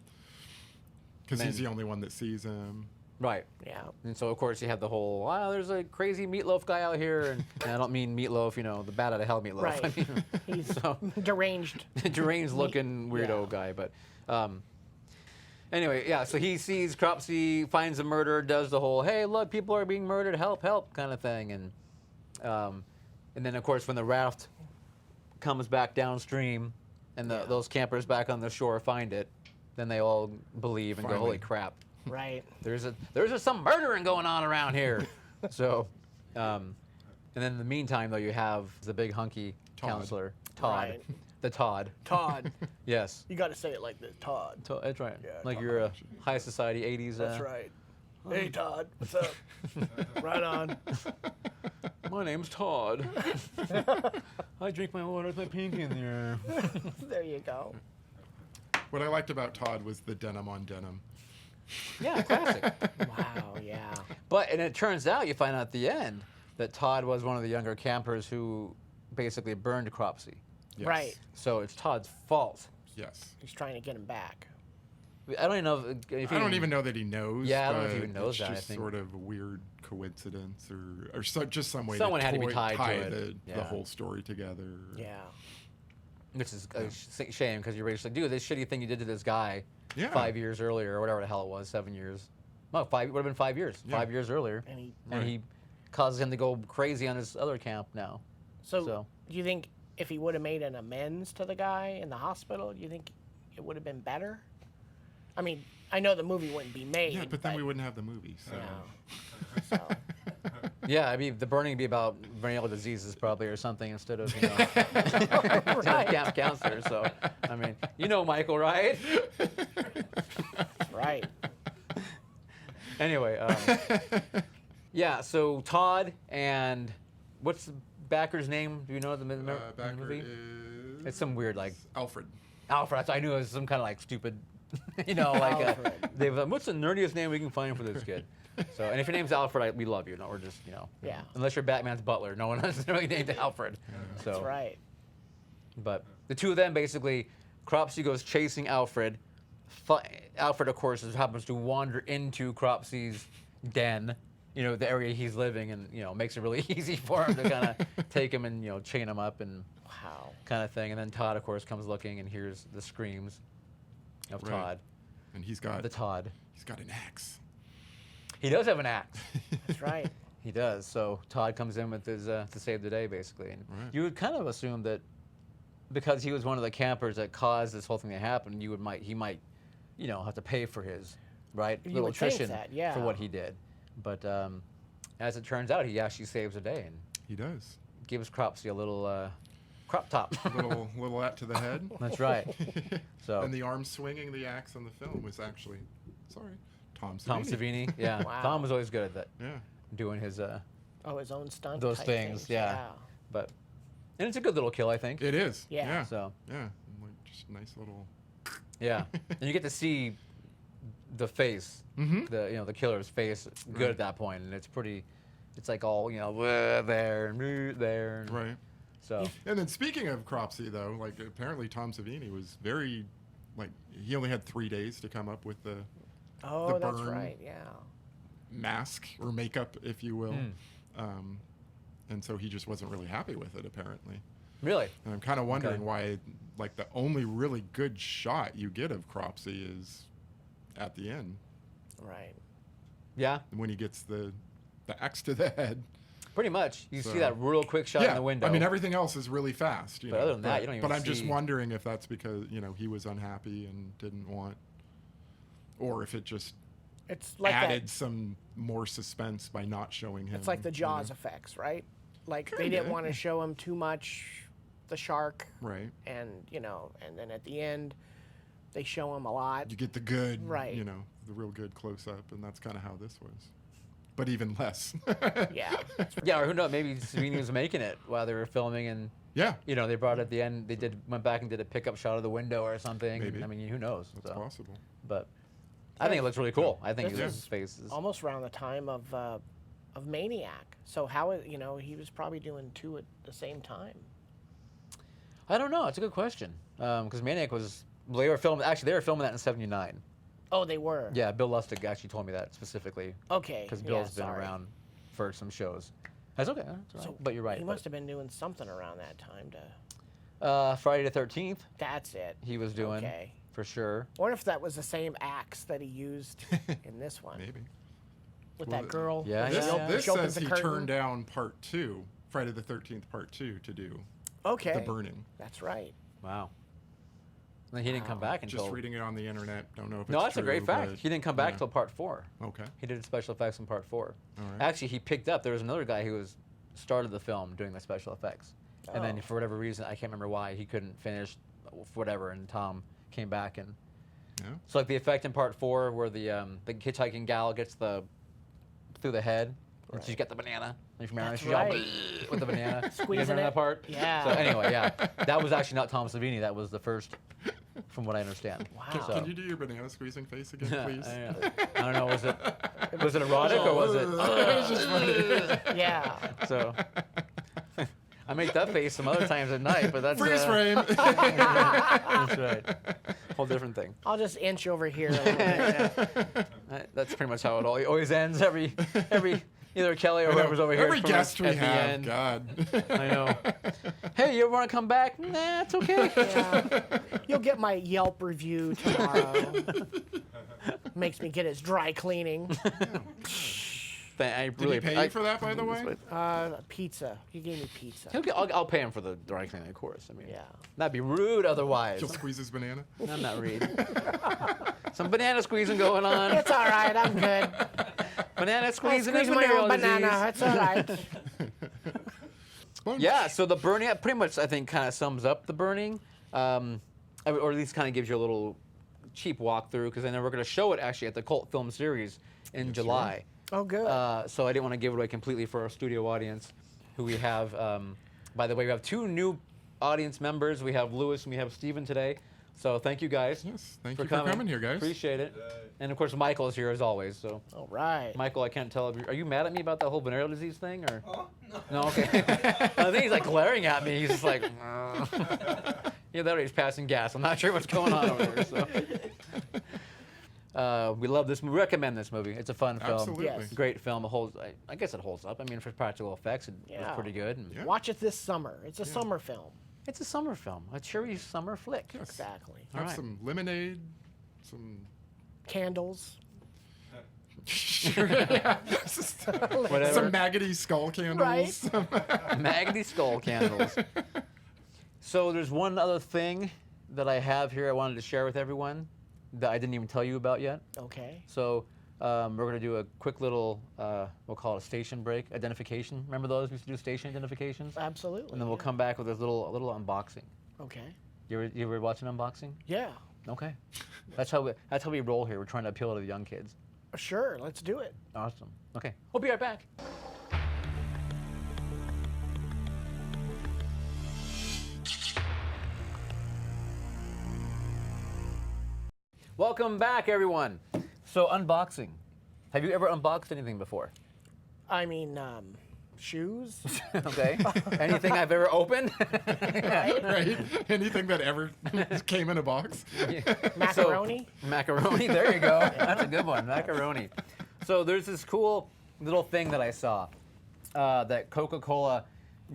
Because he's Then- the only one that sees him. Right. Yeah. And so, of course, you have the whole, wow, there's a crazy meatloaf guy out here. And I don't mean meatloaf, the bad out of hell meatloaf. Right. I mean, He's so, deranged. deranged looking weirdo Yeah. guy. But anyway, yeah, so he sees Cropsey, finds the murder, does the whole, hey, look, people are being murdered, help, help kind of thing. And then, of course, when the raft comes back downstream and those campers back on the shore find it, then they all believe and go, Finally. holy crap. Right. There's some murdering going on around here. So, and then in the meantime, though, you have the big hunky Todd. counselor, Todd, Right. the Todd. Todd. Yes, You got to say it like this, Todd. That's right. Yeah, Like Todd. you're a high society '80s. That's right. Hey, Todd. What's up? Right on. My name's Todd. I drink my water with my pinky in there. There you go. What I liked about Todd was the denim on denim. Yeah, classic. Wow. Yeah. And it turns out, you find out at the end, that Todd was one of the younger campers who basically burned Cropsey. Yes. Right. So it's Todd's fault. Yes. He's trying to get him back. I don't even know if he I don't even know that he knows. Yeah, I don't know if he but even knows it's that, I just think. sort of a weird coincidence or just some way Someone to had to be tied to tie it. the Yeah. whole story together. Yeah. Which is a shame because you're basically, dude, this shitty thing you did to this guy Yeah. 5 years earlier or whatever the hell it was, 7 years. No, it would have been 5 years. Yeah. 5 years earlier. And he. And he causes him to go crazy on his other camp now. So, So- do you think if he would have made an amends to the guy in the hospital, do you think it would have been better? I mean, I know the movie wouldn't be made. Yeah, but then we wouldn't have the movie. So. So, Yeah, I mean, the burning would be about venereal diseases probably or something instead of, you know, right. cancer. So, I mean, you know Michael, right? Right. Anyway, yeah, so Todd and what's the backer's name? Do you know the Backer movie? is It's some weird, like, Alfred. Alfred. I knew it was some kind of, like, stupid, you know, like, Alfred. what's the nerdiest name we can find for this kid? So, and if your name's Alfred, we love you. No, we're just, you know. Yeah. Unless you're Batman's butler. No one has really named Alfred. So, That's right. But the two of them basically, Cropsey goes chasing Alfred. Alfred, of course, happens to wander into Cropsey's den, you know, the area he's living, and, you know, makes it really easy for him to kind of take him and, you know, chain him up and Wow. kind of thing. And then Todd, of course, comes looking and hears the screams of Right. Todd. And he's got an axe. He does have an axe. That's right. He does. So Todd comes in with his to save the day, basically. And Right. you would kind of assume that because he was one of the campers that caused this whole thing to happen, he might, you know, have to pay for his You little would think attrition that, yeah. for what he did. But as it turns out, he actually saves the day and He does. gives Cropsey a little crop top. little at to the head. That's right. So And the arm swinging the axe on the film was actually, Tom Savini. Tom Savini, yeah. Wow. Tom was always good at that, Yeah. doing his Oh, his own stunt. those type things, yeah. But and it's a good little kill, I think. It is. Yeah. Yeah. So Yeah. Like just nice little. yeah, and you get to see the face, the killer's face, good Right. at that point, and it's pretty. It's like all there and there. And Right. So And then speaking of Cropsey, though, like apparently Tom Savini was very, like he only had 3 days to come up with the Oh, that's burn. right. Yeah. mask or makeup, if you will. Hmm. And so he just wasn't really happy with it, apparently. really, And I'm kind of wondering Okay. why, like, the only really good shot you get of Cropsey is at the end Right. yeah, when he gets the axe to the head. pretty much. You So- see that real quick shot in the window. I mean, everything else is really fast. But other than that, you don't even But I'm just see- wondering if that's because, he was unhappy and didn't want, or if it just It's like added that. some more suspense by not showing him. It's like the you Jaws know? effects, right? Like they Kinda. didn't want to show him too much, the shark, Right. and and then at the end, they show him a lot. You get the good, Right. the real good close up, and that's kind of how this was. But even less. Yeah. yeah, or who knows? Maybe Savini was making it while they were filming, and Yeah, they brought it at the end. They went back and did a pickup shot of the window or something. Maybe. I mean, who knows? that's So, possible. but I think it looks really cool. I think This his is face is. Almost around the time of Maniac. So how he was probably doing two at the same time. I don't know. It's a good question. Because Maniac they were filming that in '79. Oh, they were. Yeah, Bill Lustig actually told me that specifically Okay. because yeah, Bill's been sorry. around for some shows. That's okay. That's all right. So But you're right. He but, must have been doing something around that time to. Friday the 13th, That's it. he was doing Okay. for sure. I wonder if that was the same axe that he used in this one Maybe. with Well, that girl. Yeah, This, yeah. this She opens says the he curtain. turned down part 2, Friday the 13th part 2, to do Okay. the burning. That's right. Wow. And then he didn't come Wow. back until. Just reading it on the internet. Don't know if No, it's that's true. a great fact. but, He didn't come back yeah. till part 4. Okay. He did special effects in part 4. All right. Actually, he picked up. There was another guy who started the film doing the special effects, and then Oh. for whatever reason, I can't remember why, he couldn't finish, whatever. And Tom came back and. Yeah. So like the effect in part 4 where the hitchhiking gal gets through the head, and she's got the banana. And from That's she's all right. with the banana. You guys Squeezing remember it. that part? Yeah. So anyway, yeah, that was actually not Tom Savini. That was the first, from what I understand. Wow. So, Can you do your banana squeezing face again, please? I don't know. Was it erotic or was it? It was just funny. Yeah. So I make that face some other times at night, but that's Freeze frame. That's right. Whole different thing. I'll just inch over here a little bit. That's pretty much how it always ends. Every either Kelly or I know. whoever's over here. Every from guest we at the have, end. God. I know. Hey, you ever want to come back? Nah, it's okay. Yeah. You'll get my Yelp review tomorrow. Makes me get his dry cleaning. I Did really he pay you for that, by the way? Pizza. He gave me pizza. I'll pay him for the dry cleaning, of course. I mean, Yeah. that'd be rude otherwise. He'll squeeze his banana. I'm not rude. Some banana squeezing going on. It's all right. I'm good. Banana I squeezing squeeze is my venereal own banana. disease. It's all right. Sponge. Yeah, so the burning pretty much, I think, kind of sums up the burning, or at least kind of gives you a little cheap walkthrough, because I know we're going to show it actually at the Cult Film Series in July. Oh, good. So I didn't want to give it away completely for our studio audience, who we have. By the way, we have 2 new audience members. We have Lewis and we have Steven today. So thank you guys. Yes, thank you for coming here, guys. Appreciate it. And of course, Michael is here as always. So, all right. Michael, I can't tell. Are you mad at me about that whole venereal disease thing, or? Oh, no. No, okay. I think he's like glaring at me. He's just like, yeah, that he's passing gas. I'm not sure what's going on over there. So. We love this movie. Recommend this movie. It's a fun film. Absolutely. Yes. Great film. It holds. I guess it holds up. I mean, for practical effects, it's pretty good. And Yeah. Watch it this summer. It's a summer film. It's a summer film. A cheery summer flick. Yes. Exactly. Have All right. some lemonade, some. Candles. Sure, yeah. Whatever. Some maggoty skull candles. Right. Maggoty skull candles. So there's one other thing that I have here I wanted to share with everyone that I didn't even tell you about yet. Okay. So we're going to do a quick little, we'll call it a station break, identification. Remember those? We used to do station identifications? Absolutely. And then we'll come back with this little unboxing. Okay. You ever watch an unboxing? Yeah. Okay. That's how we roll here. We're trying to appeal to the young kids. Sure. Let's do it. Awesome. Okay. We'll be right back. Welcome back, everyone. So, unboxing. Have you ever unboxed anything before? I mean, shoes. Okay. Anything I've ever opened? Right? Anything that ever came in a box. Macaroni. So, macaroni. There you go. That's a good one. Macaroni. So there's this cool little thing that I saw that Coca-Cola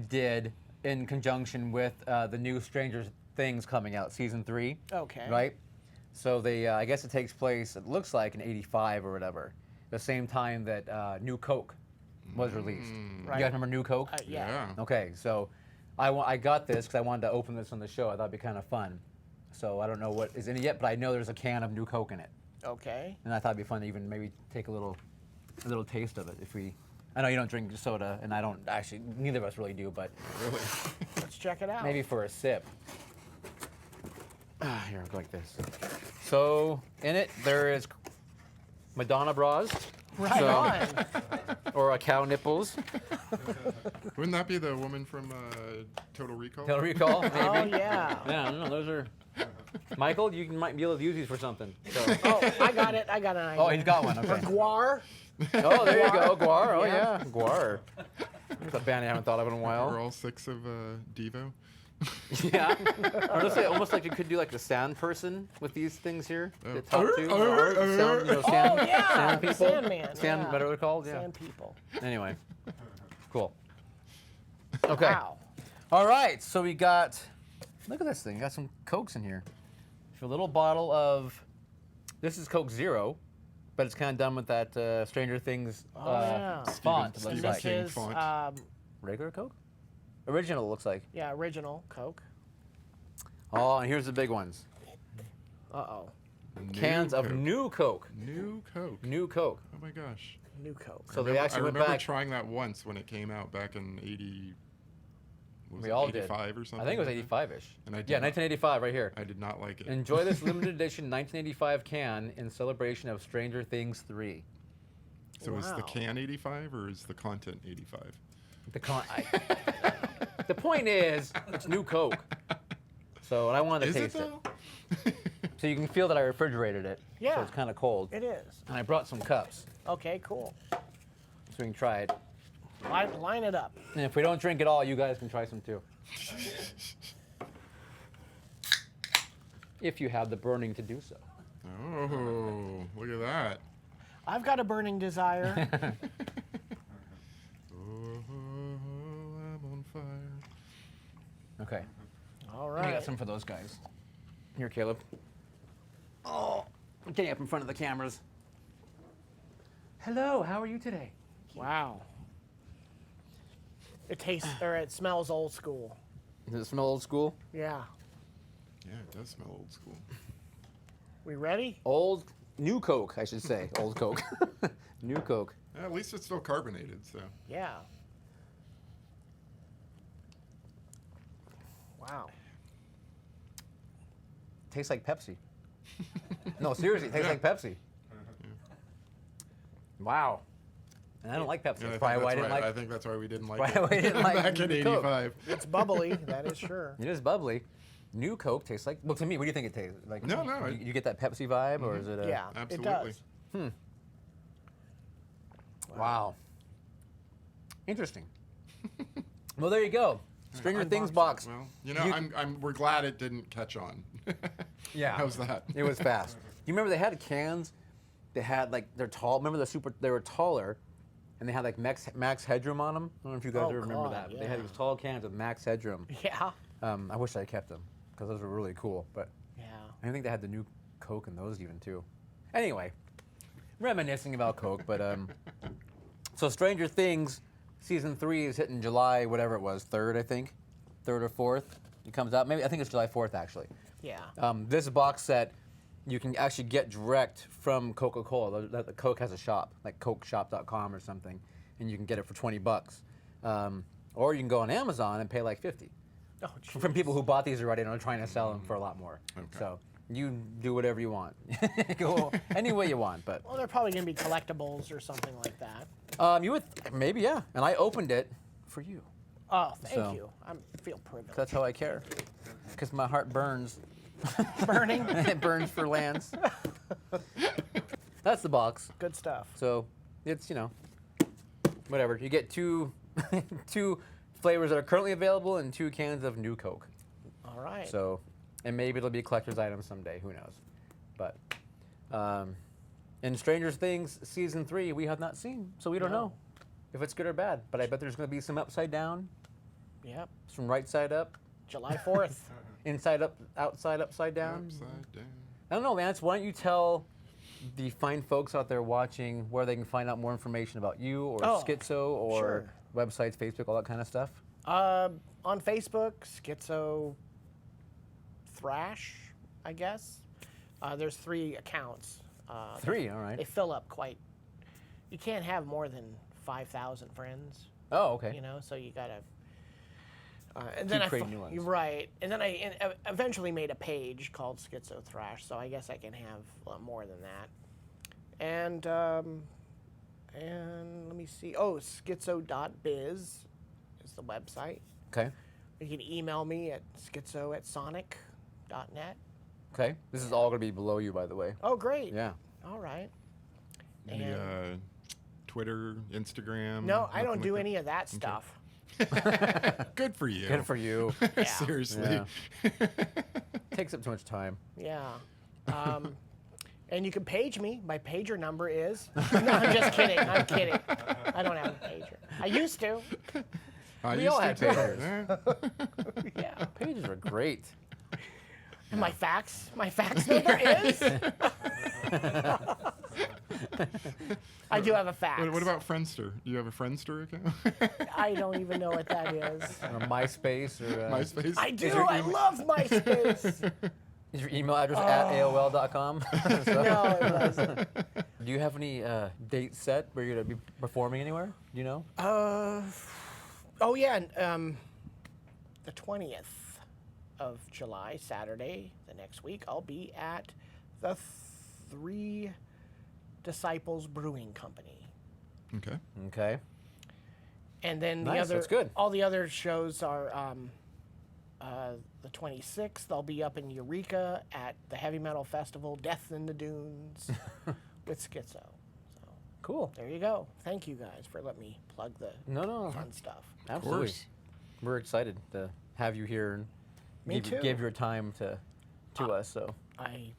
did in conjunction with the new Stranger Things coming out, season 3. Okay. Right. So they, I guess it takes place. It looks like in '85 or whatever, the same time that New Coke was released. Right. You guys remember New Coke? Yeah. Okay, so I got this because I wanted to open this on the show. I thought it'd be kind of fun. So I don't know what is in it yet, but I know there's a can of New Coke in it, Okay. and I thought it'd be fun to even maybe take a little taste of it if we. I know you don't drink soda, and I don't actually. Neither of us really do, but Really? Let's check it out. maybe for a sip. Here, go like this. So in it there is Madonna bras. Right So- on. Or cow nipples. Wouldn't that be the woman from Total Recall? Total Recall, maybe. Oh yeah. Yeah, I don't know. Those are. Michael, you might be able to use these for something. So. Oh, I got it. I got an idea. Oh, he's got one. For Okay. Guar. Oh, there you go, Guar. Oh Yeah. yeah, Guar. It's a band I haven't thought of in a We're while. all 6 of Devo. Yeah. Honestly, almost like you could do like the sand person with these things here. Oh. The top two. Sound, Oh sand, yeah. sand people. Sandman. Sand, yeah. what are they called? Yeah. Sand people. Anyway. Cool. Okay. Wow. All right, so we got, look at this thing. Got some Cokes in here. A little bottle of, this is Coke Zero, but it's kind of done with that Stranger Things yeah. font. It looks Stephen like. King This is font. Regular Coke? Original, it looks like. yeah, original Coke. Oh, and here's the big ones. Uh-oh. Cans of Coke. New Coke. New Coke. New Coke. Oh my gosh. New Coke. So they actually I went remember back. trying that once when it came out back in 80. Was We it all did. 85 or something? I think it was like that? 85-ish. And I did Yeah, not- 1985 right here. I did not like it. Enjoy this limited edition 1985 can in celebration of Stranger Things 3. So is the Wow. can 85 or is the content 85? The point is, it's New Coke. So, and I wanted to Is it taste it. though? So you can feel that I refrigerated it. So Yeah. it's kind of cold. It is. And I brought some cups Okay, cool. so we can try it. Line it up. And if we don't drink it all, you guys can try some too. If you have the burning to do so. Oh, look at that. I've got a burning desire. Oh, I'm on fire. Okay. All I right. got some for those guys. Here, Caleb. Oh, I'm getting up in front of the cameras. Hello, how are you today? Wow. It tastes, or it smells old school. Does it smell old school? Yeah. Yeah, it does smell old school. We ready? New Coke, I should say. Old Coke. New Coke. At least it's still carbonated, so. Yeah. Wow. Tastes like Pepsi. No, seriously, it tastes like Pepsi. Wow. And I don't like Pepsi. Yeah, That's probably why I didn't like I think that's why we didn't like Why we it didn't like back in Coke. '85. It's bubbly, that is sure. It is bubbly. New Coke tastes like. Well, to me, what do you think it tastes like? No, no, You get that Pepsi vibe, or is it? Yeah, Absolutely. it does. Wow. Interesting. Well, there you go. Stranger Things Unboxing. box. Well, you know, we're glad it didn't catch on. Yeah. How's that? It was fast. You remember they had cans? They had like they're tall. Remember they were taller, and they had like max headroom on them. I don't know if you guys Oh, ever remember God, that. yeah. They had these tall cans with max headroom. Yeah. I wish I kept them because those were really cool. But Yeah. I think they had the new Coke in those even too. Anyway, reminiscing about Coke, but so Stranger Things season 3 is hitting July, whatever it was, 3rd I think, 3rd or 4th. It comes out. Maybe I think it's July 4th actually. Yeah. This box set you can actually get direct from Coca-Cola. The Coke has a shop, like cokeshop.com or something, and you can get it for $20. Or you can go on Amazon and pay like $50. Oh, From people who bought these already and are trying to sell them for a lot more. Okay. So you do whatever you want. Go any way you want, but well, they're probably going to be collectibles or something like that. you would maybe, yeah. And I opened it for you. Oh, thank So- you. I feel privileged. That's how I care. Because my heart burns. Burning. It burns for Lance. That's the box. Good stuff. So it's, whatever. You get two flavors that are currently available and 2 cans of new Coke. All right. So, and maybe it'll be a collector's item someday. Who knows? But in Stranger Things season 3, we have not seen, so we don't know if it's good or bad. But I bet there's going to be some upside down, Yep. some right side up, July 4th. inside up, outside, upside down. Upside down. I don't know, Lance. Why don't you tell the fine folks out there watching where they can find out more information about you or Skitzo or sure. websites, Facebook, all that kind of stuff? On Facebook, Skitzo Thrash, I guess. There's 3 accounts. 3, all right. They fill up quite. You can't have more than 5,000 friends, Oh, okay. so you gotta. And then creating new ones. You're right, and then I eventually made a page called Skitzo Thrash, so I guess I can have a lot more than that. And let me see. Oh, skitzo.biz is the website. Okay. You can email me at skitzo@sonic.net. Okay. This is all going to be below you, by the way. Oh, great. Yeah. All right. Any Twitter, Instagram? No, I don't nothing do like any of that stuff. that? Good for you. Good for you. Yeah. Seriously. Takes up too much time. Yeah. And you can page me. My pager number is. No, I'm just kidding. I'm kidding. I don't have a pager. I used to. I We used all to had too. pagers. Yeah. Pages are great. And my fax number is. I do have a fax. What about Friendster? Do you have a Friendster account? I don't even know what that is. Or MySpace or MySpace? I do. your I love MySpace. is your email address at AOL.com? No, it wasn't. Do you have any dates set where you're going to be performing anywhere? Do you know? Oh yeah, the 20th of July, Saturday, the next week, I'll be at the 3 Disciples Brewing Company. Okay. Okay. And then Nice, that's good. all the other shows are the 26th. I'll be up in Eureka at the Heavy Metal Festival, Death in the Dunes, with Skitzo. So Cool. there you go. Thank you guys for letting me plug the No. fun stuff. Absolutely. course. We're excited to have you here and Me too. give your time to us. So I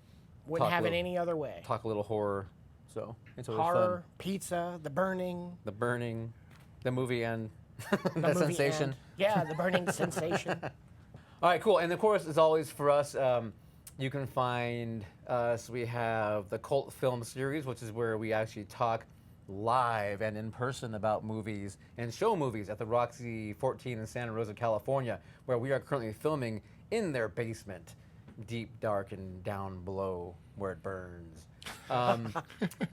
wouldn't Talk have it little- any other way. talk a little horror. So it's always Horror, fun. pizza, the burning, The Burning, the movie, and the the movie sensation. and- yeah, the burning sensation. All right, cool. And of course, as always, for us, you can find us. We have the Cult Film Series, which is where we actually talk live and in person about movies and show movies at the Roxy 14 in Santa Rosa, California, where we are currently filming in their basement, deep, dark, and down below where it burns. And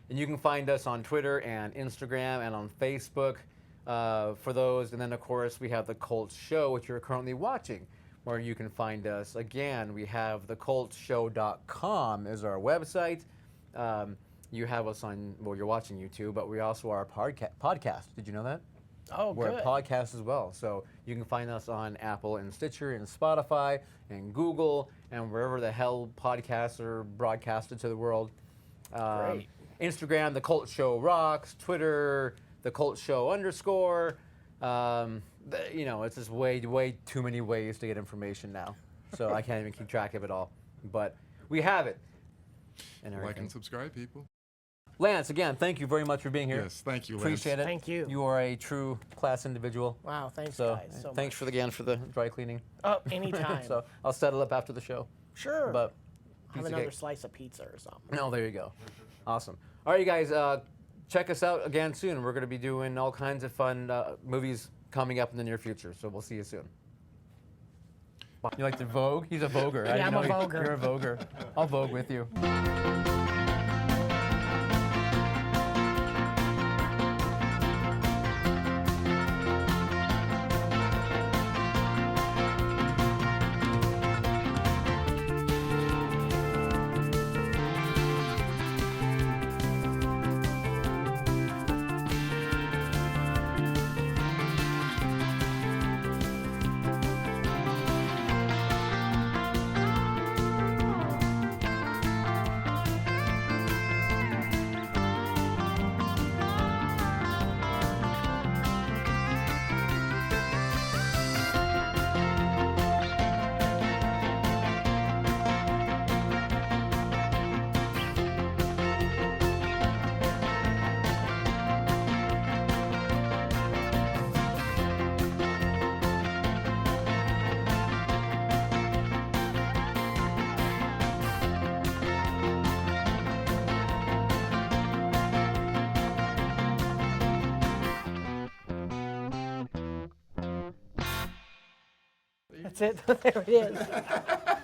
you can find us on Twitter and Instagram and on Facebook for those. And then, of course, we have the Cult Show, which you're currently watching, where you can find us. Again, we have thecultshow.com is our website. You have us on, well, you're watching YouTube, but we also are a podcast. Did you know that? Oh, We're good. a podcast as well. So you can find us on Apple and Stitcher and Spotify and Google and wherever the hell podcasts are broadcasted to the world. Great. Instagram, The Cult Show Rocks. Twitter, The Cult Show _. You know, it's just way too many ways to get information now. So I can't even keep track of it all. But we have it. And Like everything. and subscribe, people. Lance, again, thank you very much for being here. Yes, thank you, Lance. Appreciate it. Thank you. You are a true class individual. Wow, thanks, So guys. So thanks much. for the dry cleaning. Oh, anytime. So I'll settle up after the show. Sure. But have piece of another cake. slice of pizza or something. No, there you go. Awesome. All right, you guys, check us out again soon. We're going to be doing all kinds of fun movies coming up in the near future. So we'll see you soon. You like the Vogue? He's a Voguer. I Yeah, didn't I'm a know Voguer. You're a Voguer. I'll Vogue with you. That's it. There it is.